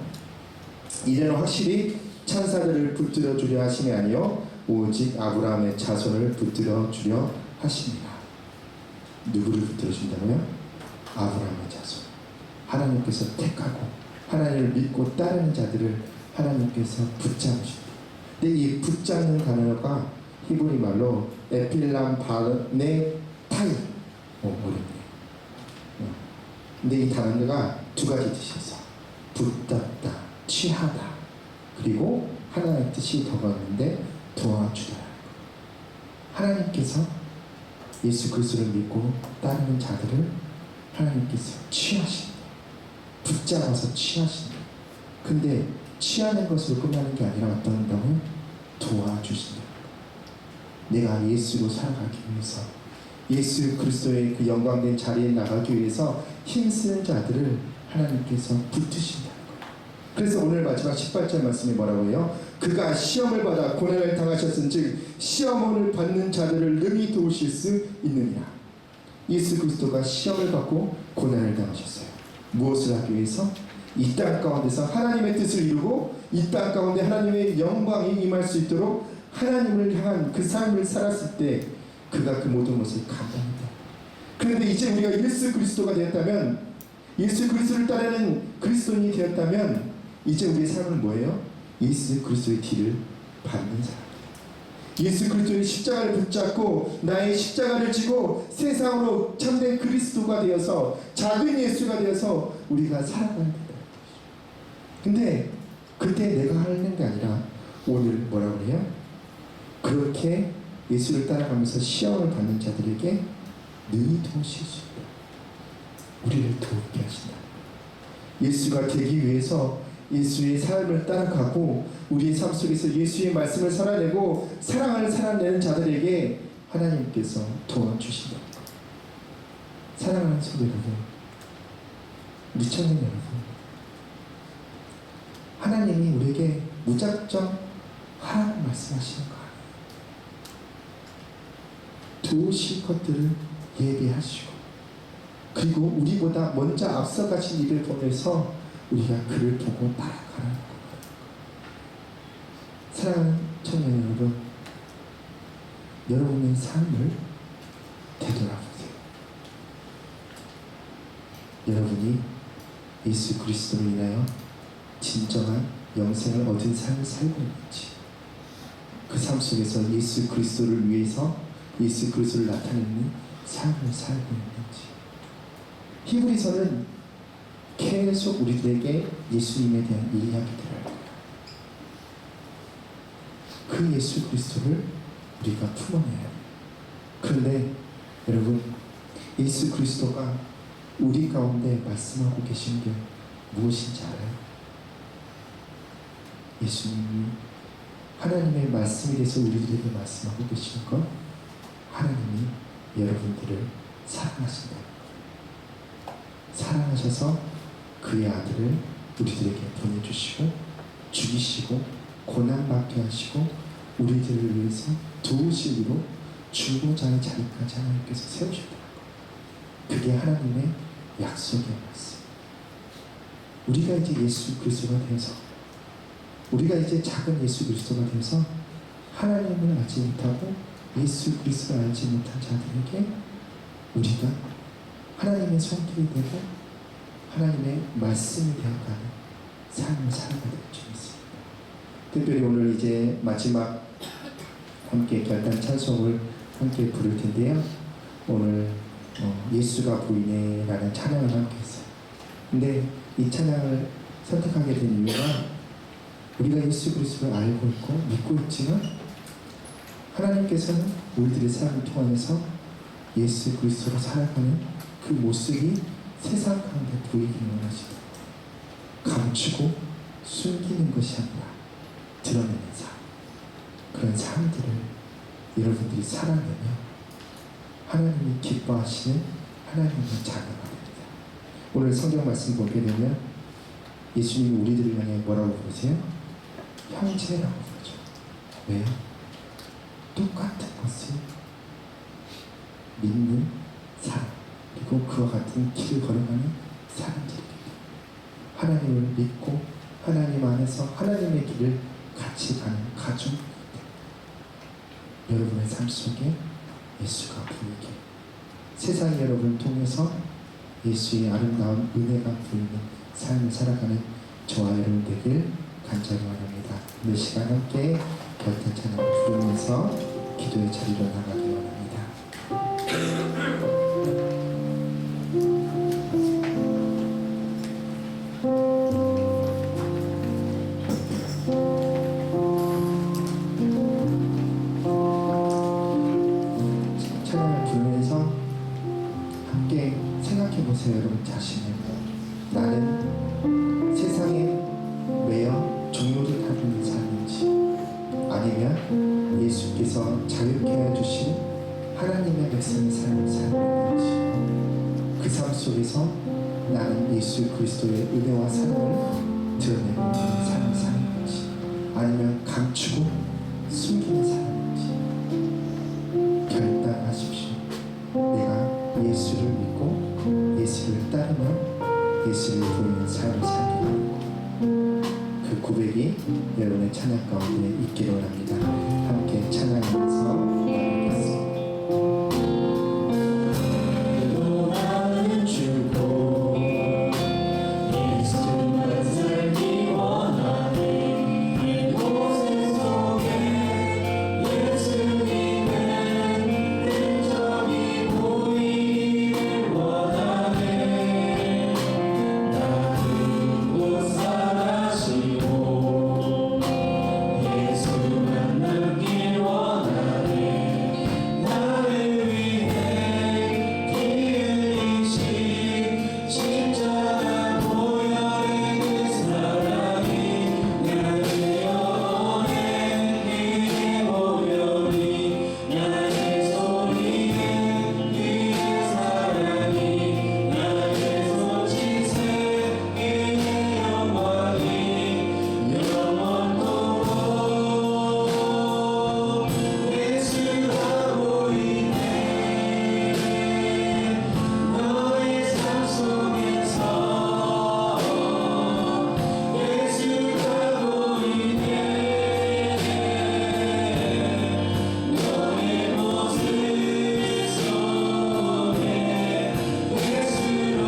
이제는 확실히 천사들을 붙들어 주려 하심이 아니요 오직 아브라함의 자손을 붙들어 주려 하십니다. 누구를 붙들어 준다고요? 아브라함의 자손. 하나님께서 택하고 하나님을 믿고 따르는 자들을 하나님께서 붙잡으십니다. 근데 이 붙잡는 단어가 히브리 말로 에필람 바네 타이 어렵네요. 근데 이 단어가 두 가지 뜻이 있어. 붙잡다, 취하다. 그리고 하나의 뜻이 더가는데 도와주다. 하나님께서 예수 그리스도를 믿고 따르는 자들을 하나님께서 취하신다. 붙잡아서 취하신다. 근데 취하는 것으로 끝나는 게 아니라 어떤 한다면 도와주신다. 내가 예수로 살아가기 위해서 예수 그리스도의 그 영광된 자리에 나가기 위해서 힘쓰는 자들을 하나님께서 붙드신다는 거예요. 그래서 오늘 마지막 18절 말씀이 뭐라고 해요? 그가 시험을 받아 고난을 당하셨은즉 시험을 받는 자들을 능히 도우실 수 있느니라. 예수 그리스도가 시험을 받고 고난을 당하셨어요. 무엇을 하기 위해서? 이 땅 가운데서 하나님의 뜻을 이루고 이 땅 가운데 하나님의 영광이 임할 수 있도록 하나님을 향한 그 삶을 살았을 때 그가 그 모든 것을 감당했다. 그런데 이제 우리가 예수 그리스도가 되었다면, 예수 그리스도를 따르는 그리스도인이 되었다면 이제 우리의 삶은 뭐예요? 예수 그리스도의 뒤를 받는 사람. 예수 그리스도의 십자가를 붙잡고 나의 십자가를 지고 세상으로 참된 그리스도가 되어서 작은 예수가 되어서 우리가 살아가는 거예요. 근데 그때 내가 하는 게 아니라 오늘 뭐라고 해요? 그렇게 예수를 따라가면서 시험을 받는 자들에게 능히 도우실 수 있다. 우리를 도우게 하신다. 예수가 되기 위해서 예수의 삶을 따라가고 우리의 삶 속에서 예수의 말씀을 살아내고 사랑을 살아내는 자들에게 하나님께서 도와주신다. 사랑하는 성도 여러분, 미천년 여러분, 하나님이 우리에게 무작정 하라고 말씀하시는 거 아니에요. 도우실 것들을 예비하시고 그리고 우리보다 먼저 앞서가신 이를 보면서 우리가 그를 보고 따라가는 거예요. 사랑하는 청년 여러분, 여러분의 삶을 되돌아보세요. 여러분이 예수 그리스도로 인하여 진정한 영생을 얻은 삶을 살고 있는지, 그 삶 속에서 예수 그리스도를 위해서 예수 그리스도를 나타내는 삶을 살고 있는지. 히브리서는 계속 우리들에게 예수님에 대한 이야기들을 할 거예요. 그 예수 그리스도를 우리가 품어내야 해요. 그런데 여러분, 예수 그리스도가 우리 가운데 말씀하고 계신 게 무엇인지 알아요? 예수님이 하나님의 말씀에 대해서 우리들에게 말씀하고 계신 것, 하나님이 여러분들을 사랑하신다. 사랑하셔서 그의 아들을 우리들에게 보내주시고 죽이시고 고난받게 하시고 우리들을 위해서 도우시기로 중보자의 자리까지 하나님께서 세우셨다는 것. 그게 하나님의 약속의 말씀. 우리가 이제 예수 그리스도가 되어서, 우리가 이제 작은 예수 그리스도가 되어서 하나님을 알지 못하고 예수 그리스도를 알지 못한 자들에게 우리가 하나님의 손길이 되고 하나님의 말씀이 되어가는 삶을 살아가야 될 줄 믿습니다. 특별히 오늘 이제 마지막 함께 결단 찬송을 함께 부를 텐데요. 오늘 예수가 보이네라는 찬양을 함께 했어요. 근데 이 찬양을 선택하게 된 이유가 우리가 예수 그리스도를 알고 있고 믿고 있지만 하나님께서는 우리들의 삶을 통해서 예수 그리스도로 살아가는 그 모습이 세상 가운데 보이기를 원하시다. 감추고 숨기는 것이 아니라 드러내는 삶, 그런 삶들을 여러분들이 살아내며 하나님이 기뻐하시는 하나님의 자녀가 됩니다. 오늘 성경 말씀 보게 되면 예수님이 우리들을 향해 뭐라고 부르세요? 형제라고 부르죠. 왜요? 똑같은 것을 믿는 사람, 그리고 그와 같은 길을 걸어가는 사람들입니다. 하나님을 믿고 하나님 안에서 하나님의 길을 같이 가는 가족입니다. 여러분의 삶 속에 예수가 보이게, 세상이 여러분을 통해서 예수의 아름다운 은혜가 보이는 삶을 살아가는 저와 여러분 되길 간절히 원합니다. 이 시간 함께 결단 찬양을 부르면서 기도의 자리로 나가기 원합니다. 찬양을 부르면서 함께 생각해 보세요. 여러분 자신을, 나는 세상에 매여 종로를 타고 있는 삶인지, 아니면 예수께서 자유케 해주신 하나님의 백성의 삶을 살고 있는지, 그 삶 속에서 나는 예수 그리스도의 은혜와 사랑을 드러내고 있는 삶을 사는 건지, 아니면 감추고 숨기는 사람인지 결단하십시오. 내가 예수를 믿고 예수를 따르며 예수를 보이는 삶을 살게 되고, 그 고백이 여러분의 찬양 가운데 있기를 원합니다. 함께 찬양하면서 나가겠습니다. 나는 주고 예수만 살기 원하네. 이곳 속에 예수님의 흔적이 보이길 원하네. 나는 곧 살아시고 예수만 남길 원하네. 나를 위해 길 이신 십자가 보혈의 그 사랑이 나를 영원해. 이 보혈이 나의 소리에 이 사랑이 나의 손짓에 이 영광이 영원토록 예수하고 있네. 너의 삶 속에서 예수하고 있네. 너의 모습 속에 예수로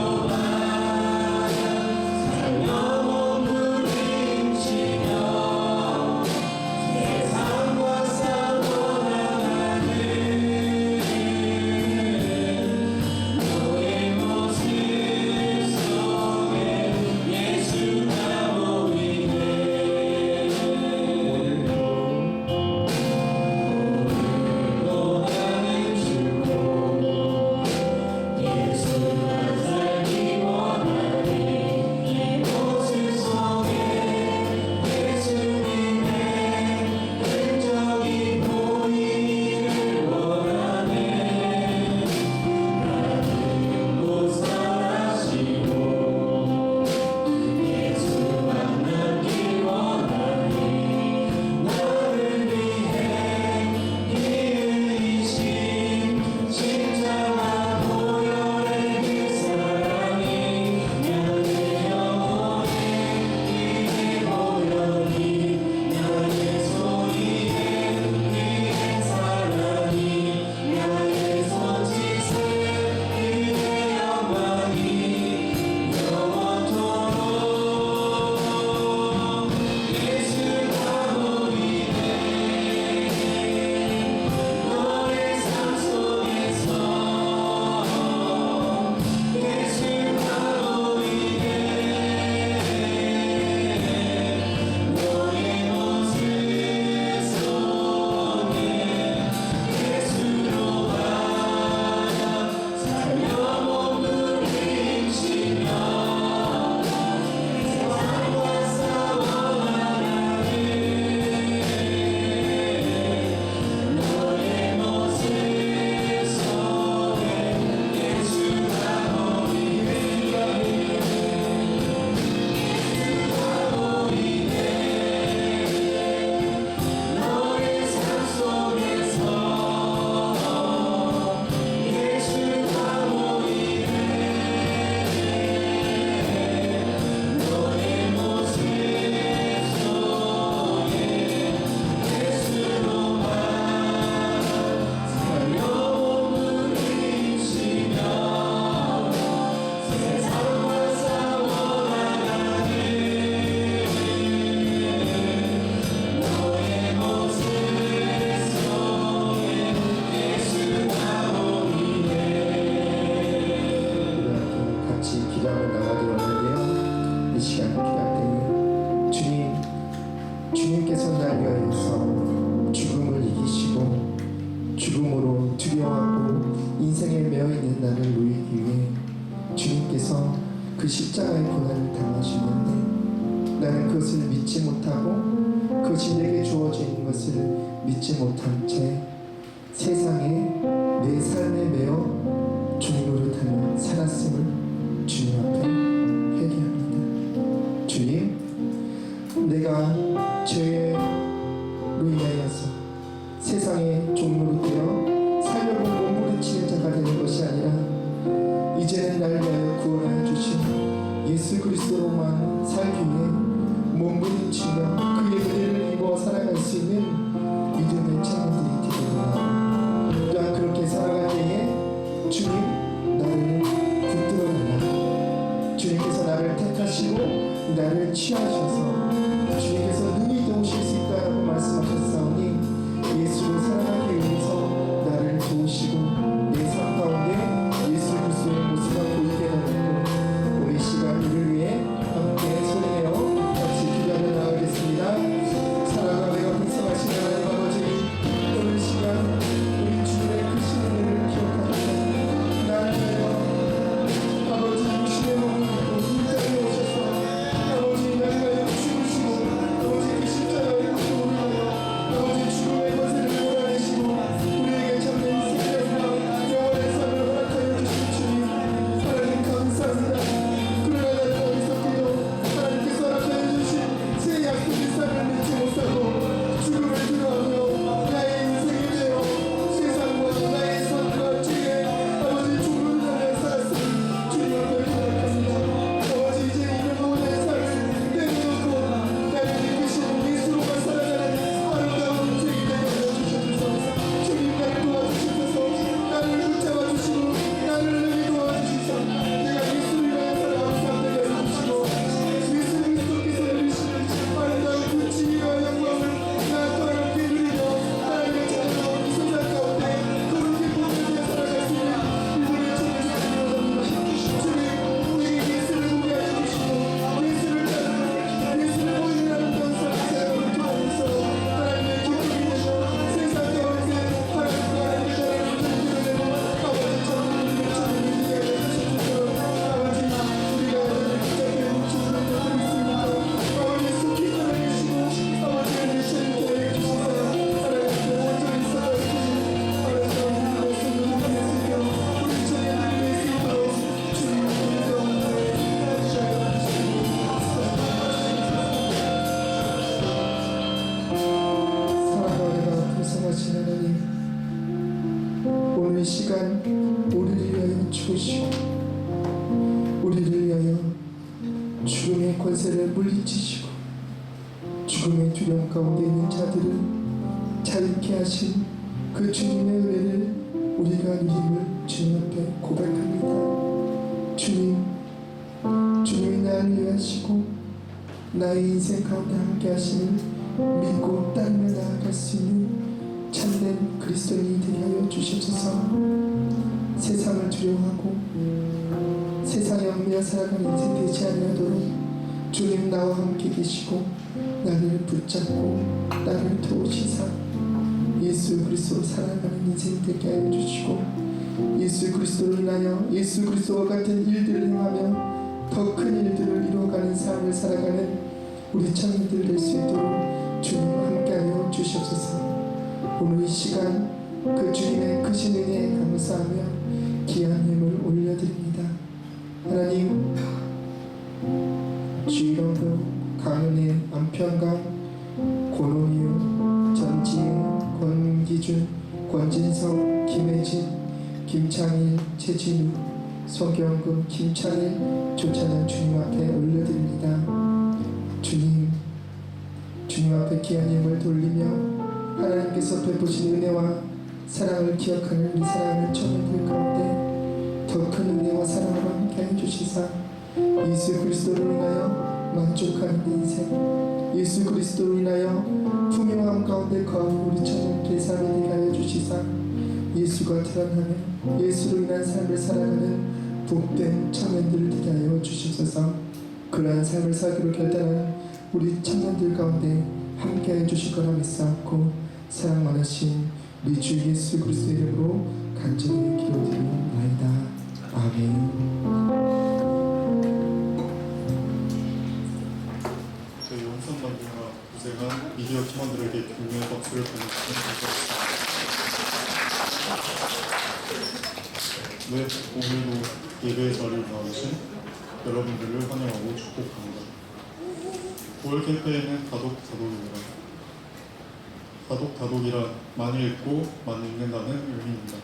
살며 몸부림치며 세상과 싸워 나가는 너의 모습 속에 예수가 보이네. 오늘도 나는 주고 예수만 살기 원하네. 이 모습 속에 예수님의 흔적이 보이길 원하네. 나는 곧 살아시고 예수만 남길 원하니. 나를 위해 길 이신 십자가 보혈의 그 사랑이 나의 영혼에 이 보혈이 나의 소리에 이 사랑이 나의 손짓에 이 영광이 영원토록 예수가 보이네. 너의 삶 속에서 예수가 보이네. 너의 모습 속에 예수로 살며 몸부림치며 세상과 싸워 나가는 너의 모습 속에 예수가 보이네. 너의 삶 속에서 예수가 보이네. 너의 모습 속에 예수로 살며 몸부림치며 세상과 싸워 나가는 너의 모습 속에 예수가 보이네. 같이 기도하고 나가기로 하는데요. 이 시간 기도할 때 주님께서 날 위하여서 죽음을 이기시고 죽음으로 두려워하고 인생에 매어있는 나를 놓이기 위해 주님께서 그 십자가의 고난을 당하시는데, 나는 그것을 믿지 못하고 그것이 내게 주어져 있는 것을 믿지 못한 채 세상에 내 삶에 매어 주님 노릇하며 살았음을 주님 앞에 회개합니다. 주님, 있는 믿음의 청년들이 되리라. 또한 그렇게 살아갈 때에 주님 나를 붙들어달라. 주님께서 나를 택하시고 나를 취하셔서 주님께서 능히 도우실 수 있다라고 말씀하셨사오니 예수를 사랑하기 위해서 나를 도우시고 내 삶 가운데 예수 그리스도의 모습을 보이게 하는 우리 시간 이를 위해 함께 소리내어 같이 기도하며 나가겠습니다. 사랑하며 백성하신 하나님 아버지, 오늘 시간 우리 주님의 크신 은혜를 기억합니다. 나를 위하여 아버지 육신의 몸을 입고 이 땅에 오셔서 아버지 나를 위하여 죽으시고 아버지 그 십자가의 고통을 위하여 아버지 죽음의 권세를 몰아내시고 우리에게 참된 생명과 영원의 삶을 허락하여 주신 주님, 하나님 감사합니다. 그러나 나는 어리석게도 하나님께서 허락하여 주신 새 약속의 삶을 믿지 못하고 죽음을 두려워하며 나의 인생이 되어 세상과 나의 삶과 주의 아버지 죽음을 하며 살았으니 주님 앞에 고백합니다. 아버지 이제 이 영혼의 삶을 내려놓고 나를 이끄시는 예수로만 살아가는 아름다운 인생이 되게 하여 주셔서 주님 나를 도와주셔서 나를 붙잡아 주시고 나를 능히 도와주시사 내가 예수를 위하여 살아가는 삶 되게 하여 주시고 예수 그리스도께서 이루시는 아름다운 그 지혜와 영광을 나 또한 함께 누리며 하나님의 자녀로 이 세상 가운데 거룩히 복되게 살아갈 수 있는 이들의 천국을 기원합니다. 주님 우리에게 예수를 보게 하여 주시고 예수를 따르는 예수를 보이는 아름다운 삶을 살아가는 도와주셔서 하나님의 기쁨이 되며 세상 가운데 하나님과 하나님의 나라를 드러내고 아버지 천국을 천국을 이루게 하여 주셔서 아버지 우리가 붙잡혀 있는 주님을 믿습니다. 아버지 속히 살아계시고 아버지를 미쳐있게 하여 주시사 하나님께 온전히 살아가시니 아름다운 믿음의 손으로 예수며 우리 천국을 위해 쓰도록 주님을 통해서 사랑하는 불쌍하신 하나님, 오늘 시간 우리를 위하여 죽으시고 우리를 위하여 죽음의 권세를 물리치시고 죽음의 두려움 가운데 있는 자들을 자유케 하신 그 주님의 은혜를 우리가 누림을 주님 앞에 고백합니다. 주님이 나를 위하시고 나의 인생 가운데 함께 하시는 믿고 따르며 나아갈 수 있는 참된 그리스도인이 되게 하여 주시옵소서. 세상을 두려워하고 세상에 얽매여 살아가는 인생 되지 아니하도록 주님 나와 함께 계시고 나를 붙잡고 나를 도우시사 예수 그리스도로 살아가는 인생 되게 하여 주시고 예수 그리스도로 인하여 예수 그리스도와 같은 일들을 행하며 더 큰 일들을 이루어가는 삶을 살아가는 우리 청년들 될 수 있도록 주님 함께하여 주시옵소서. 오늘 이 시간 그 주님의 크신 은혜에 감사하며 귀한 힘을 올려드립니다. 하나님, 주일원도 강은혜, 안평강, 권호유, 전지혜, 권기준, 권진석, 김혜진, 김창일, 최진우, 송경금, 김창일, 조찬현 주님 앞에 올려드립니다. 주님 앞에 귀한 힘을 돌리며 하나님께서 베푸신 은혜와 사랑을 기억하는 이 사랑하는 청년들 가운데 더 큰 은혜와 사랑으로 함께해 주시사 예수 그리스도로 인하여 만족하는 인생, 예수 그리스도로 인하여 풍요함 가운데 거하는 우리 청년들의 삶이 되게 하여 주시사 예수가 드러나는 예수로 인한 삶을 살아가는 복된 청년들을 되게 하여 주시옵소서. 그러한 삶을 살기로 결단한 우리 청년들 가운데 함께해 주실 거라 믿사옵고 사랑 많으신 우리 주 예수 그리스도의 이름으로 간절히 기도드리옵나이다. 아멘. 저희 용산 만들어 고생한 미디어 팀원들에게 격려의 박수를 보내주시면 감사합니다. 네, 오늘도 예배의 자리에 나오신 여러분들을 환영하고 축복합니다. 9월 캠페인은 다독입니다. 다독이란 많이 읽고 많이 읽는다는 의미입니다.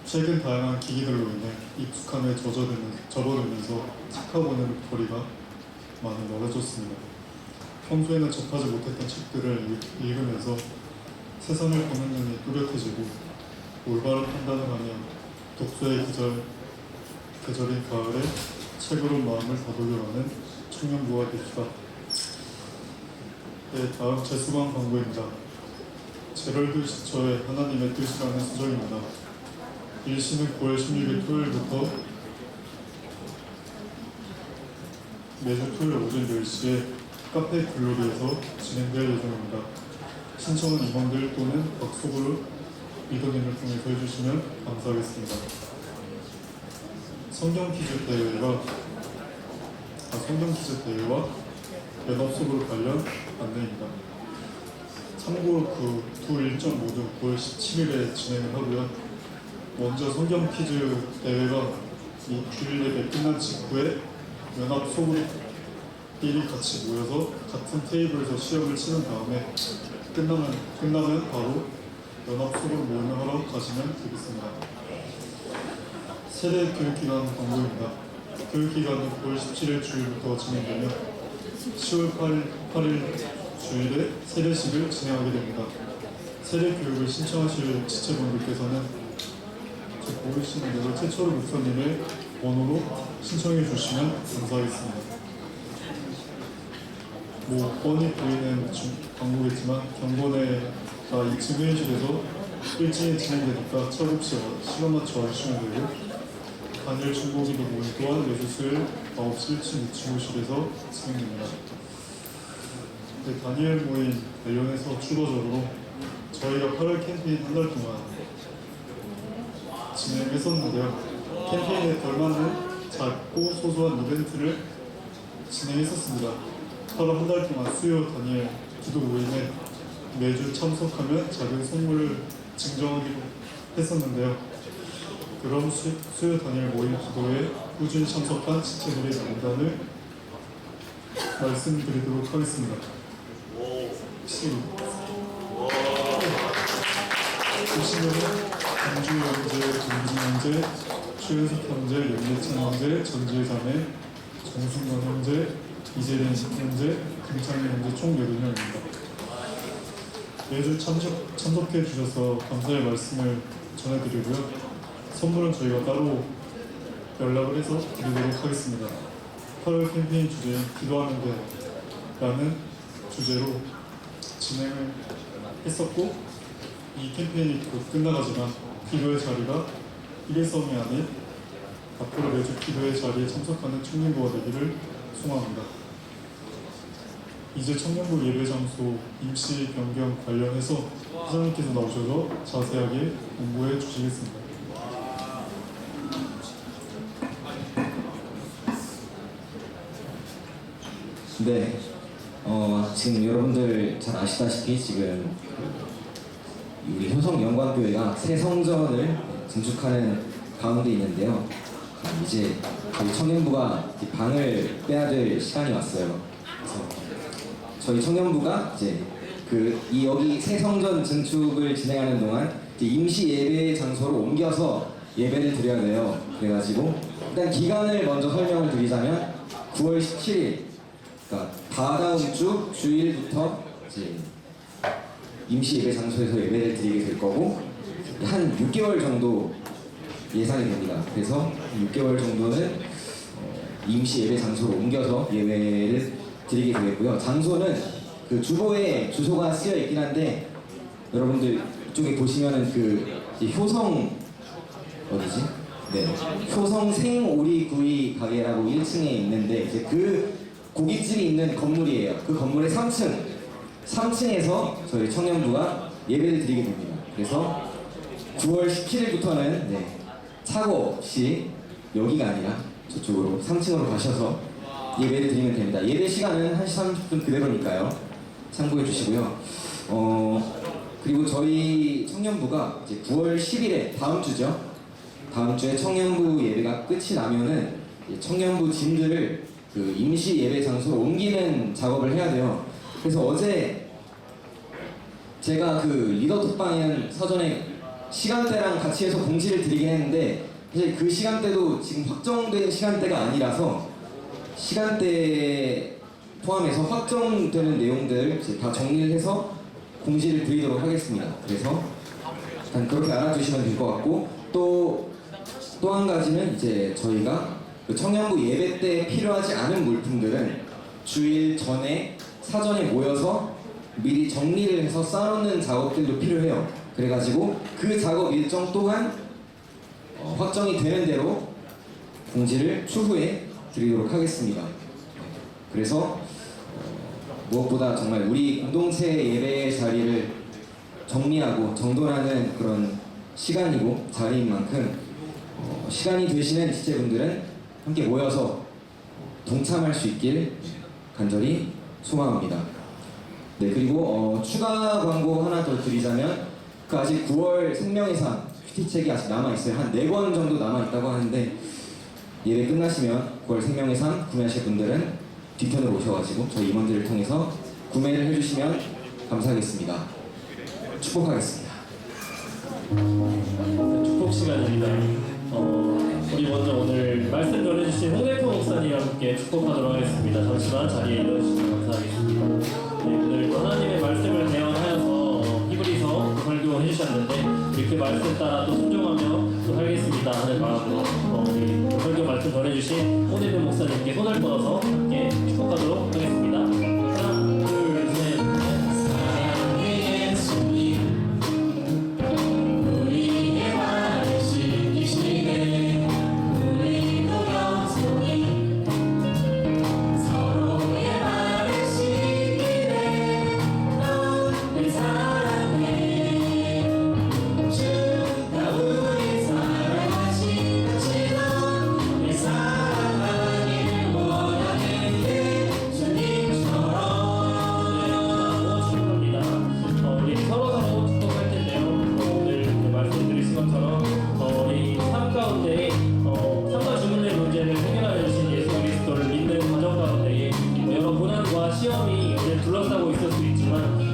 최근 다양한 기기들로 인해 익숙함에 접어들면서 책하고는 거리가 많이 멀어졌습니다. 평소에는 접하지 못했던 책들을 읽으면서 세상을 보는 눈이 또렷해지고 올바른 판단을 하며 독서의 계절인 가을에 책으로 마음을 다독여가는 청년부가 됩시다. 네, 다음 재수강 광고입니다. 제럴드 시처의 하나님의 뜻이라는 수정입니다. 일시는 9월 16일 토요일부터 매주 토요일 오전 10시에 카페 글로리에서 진행될 예정입니다. 신청은 임원들 또는 박소그룹 리더님을 통해서 해주시면 감사하겠습니다. 성경 퀴즈 대회와 연합수그룹 관련 안내입니다. 참고로 그 두 일정 모두 9월 17일에 진행을 하고요. 먼저 성경 퀴즈 대회가 이 주일 예배 끝난 직후에 연합 소그룹끼리 같이 모여서 같은 테이블에서 시험을 치는 다음에 끝나면 바로 연합 소그룹 모임을 하러 가시면 되겠습니다. 세대 교육기간 광고입니다. 교육기간은 9월 17일 주일부터 진행되며 10월 8일 주일에 세례식을 진행하게 됩니다. 세례 교육을 신청하실 지체분들께서는 보이시는 대로 최초로 목사님의 번호로 신청해 주시면 감사하겠습니다. 뻔히 보이는 광고겠지만 경건회가 2층 회의실에서 일찍 진행되니까 차급시 시간 맞춰 와주시면 되고 단일 중고기도 모임 또한 매주 수요일 9시 1층 2층 호실에서 진행됩니다. 네, 단일 모임 관련해서 추가적으로 저희가 8월 캠페인 한 달 동안 진행했었는데요. 캠페인에 걸맞는 작고 소소한 이벤트를 진행했었습니다. 8월 한 달 동안 수요 단일 기도 모임에 매주 참석하면 작은 선물을 증정하기로 했었는데요. 그럼 수요 단일 모임 기도에 꾸준히 참석한 지체들의 명단을 말씀드리도록 하겠습니다. 보시면은 강주 형제, 정진 형제, 최은석 형제, 연예찬 형제, 전지혜 자매, 정승건 형제, 이재린 형제, 김창민 형제 총 8명입니다. 매주 참석해 주셔서 감사의 말씀을 전해드리고요. 선물은 저희가 따로 연락을 해서 드리도록 하겠습니다. 8월 캠페인 주제인 기도하는 데라는 주제로 진행을 했었고 이 캠페인이 곧 끝나가지만 기도의 자리가 일회성이 아닌 앞으로 매주 기도의 자리에 참석하는 청년부가 되기를 소망합니다. 이제 청년부 예배 장소 임시 변경 관련해서 회장님께서 나오셔서 자세하게 공부해 주시겠습니다. 네, 지금 여러분들 잘 아시다시피 지금 우리 효성영광교회가 새 성전을 증축하는 가운데 있는데요. 이제 저희 청년부가 방을 빼야 될 시간이 왔어요. 그래서 저희 청년부가 이제 여기 새 성전 증축을 진행하는 동안 임시 예배 장소로 옮겨서 예배를 드려야 돼요. 그래가지고 일단 기간을 먼저 설명을 드리자면 9월 17일, 그러니까 다다음 주 주일부터 이제 임시 예배 장소에서 예배를 드리게 될 거고 한 6개월 정도 예상이 됩니다. 그래서 6개월 정도는 임시 예배 장소로 옮겨서 예배를 드리게 되겠고요. 장소는 그 주보에 주소가 쓰여 있긴 한데 여러분들 이쪽에 보시면은 효성 어디지? 네, 효성 생오리구이 가게라고 1층에 있는데 이제 그 고깃집이 있는 건물이에요. 그 건물의 3층에서 저희 청년부가 예배를 드리게 됩니다. 그래서 9월 17일부터는 착오 없이 여기가 아니라 저쪽으로 3층으로 가셔서 예배를 드리면 됩니다. 예배 시간은 1시 30분 그대로니까요. 참고해 주시고요. 그리고 저희 청년부가 이제 9월 10일에 다음 주죠. 다음 주에 청년부 예배가 끝이 나면은 청년부 짐들을 그 임시 예배 장소로 옮기는 작업을 해야 돼요. 그래서 어제 제가 그 리더 톡방에는 사전에 시간대랑 같이 해서 공지를 드리긴 했는데 사실 그 시간대도 지금 확정된 시간대가 아니라서 시간대를 포함해서 확정되는 내용들 이제 다 정리를 해서 공지를 드리도록 하겠습니다. 그래서 일단 그렇게 알아두시면 될 것 같고 또 한 가지는 이제 저희가 그 청년부 예배 때 필요하지 않은 물품들은 주일 전에 사전에 모여서 미리 정리를 해서 쌓아놓는 작업들도 필요해요. 그래가지고 그 작업 일정 또한 확정이 되는 대로 공지를 추후에 드리도록 하겠습니다. 그래서 무엇보다 정말 우리 공동체 예배 자리를 정리하고 정돈하는 그런 시간이고 자리인 만큼 시간이 되시는 지체분들은 함께 모여서 동참할 수 있길 간절히 소망합니다. 네, 그리고 추가 광고 하나 더 드리자면 그 아직 9월 생명의상 큐티책이 아직 남아있어요. 한 4권 정도 남아있다고 하는데 예배 끝나시면 9월 생명의상 구매하실 분들은 뒤편으로 오셔가지고 저희 임원들을 통해서 구매를 해주시면 감사하겠습니다. 축복하겠습니다. 축복 시간입니다. 우리 먼저 오늘 말씀 전해주신 홍대표 목사님과 함께 축복하도록 하겠습니다. 잠시만 자리에 일어주시면 감사하겠습니다. 네, 오늘 하나님의 말씀을 대언하여서 히브리서 설교 해주셨는데 그 말씀 따라 또 순종하며 또 살겠습니다 하는 마음으로 우리 설교 말씀 전해주신 홍대표 목사님께 손을 뻗어서 함께 축복하도록 하겠습니다. 하나, 둘, 셋, 넷. 사랑의 예수님 우리의 발을 씻기시네 우리도 영성이 서로의 발을 씻기네 넌 사랑해 주가 우리 사랑하신 것처럼 내 사랑하기를 원하네 주님처럼 축복합니다. 우리 서로 축복할 텐데요. 오늘 말씀드린 것처럼 우리 삶 가운데 삶과 주문의 문제를 해결하여 주신 예수 그리스도를 믿는 과정 가운데 여러 고난과 시험이 우리를 둘러싸고 있을 수 있지만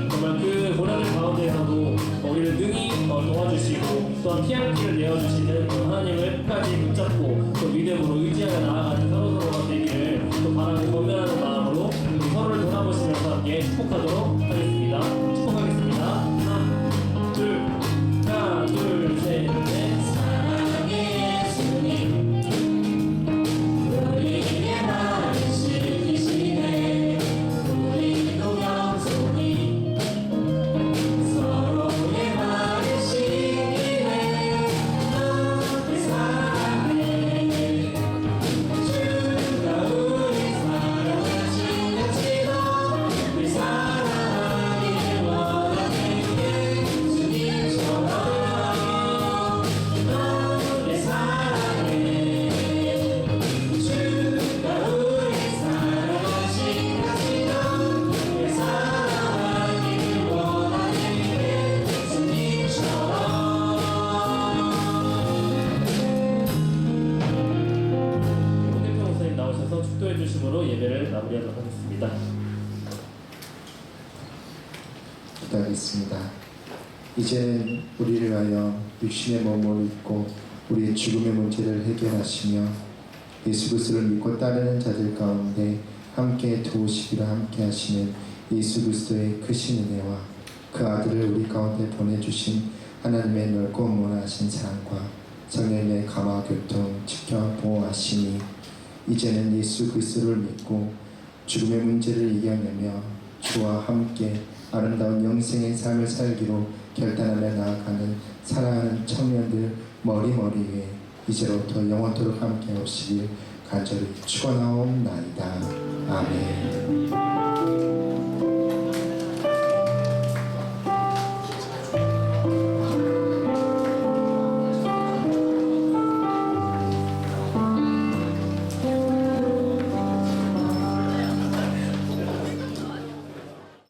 정말 그 고난의 가운데에서도 우리를 능히 도와주시고 또한 피할 길을 내어주시는 하나님을 끝까지 붙잡고 또 믿음으로 의지하여 나아가는 서로가 되기를 또 바라고 권면하는 마음으로 우리 서로를 돌아보시면서 함께 축복하도록 하겠습니다. 축복하겠습니다. 하나, 둘, 셋, 넷. 사랑의 예수님 우리의 발을 씻기시네 우리도 영성이 서로의 발을 씻기네 너를 사랑해 주가 우리 사랑하신 것처럼 우리 사랑하기를 원하네 주님처럼 너를 사랑해 주가 우리 사랑하신 것처럼 우리 사랑하기를 원하네 주님처럼 홍대표 목사님 나오셔서 축도해 주심으로 예배를 마무리하도록 하겠습니다. 기도하겠습니다. 이제는 우리를 위하여 육신의 몸을 입고 우리의 죽음의 문제를 해결하시며 예수 그리스도를 믿고 따르는 자들 가운데 함께 도우시기를 함께 하시는 예수 그리스도의 크신 은혜와 그 아들을 우리 가운데 보내주신 하나님의 넓고 무한하신 사랑과 성령의 감화 교통 지켜 보호하시니 이제는 예수 그리스도를 믿고 죽음의 문제를 이겨내며 주와 함께 아름다운 영생의 삶을 살기로 결단하며 나아가는 사랑하는 청년들 머리머리 위에 이제로부터 영원토록 함께 하시길 간절히 축원하옵나이다. 아멘.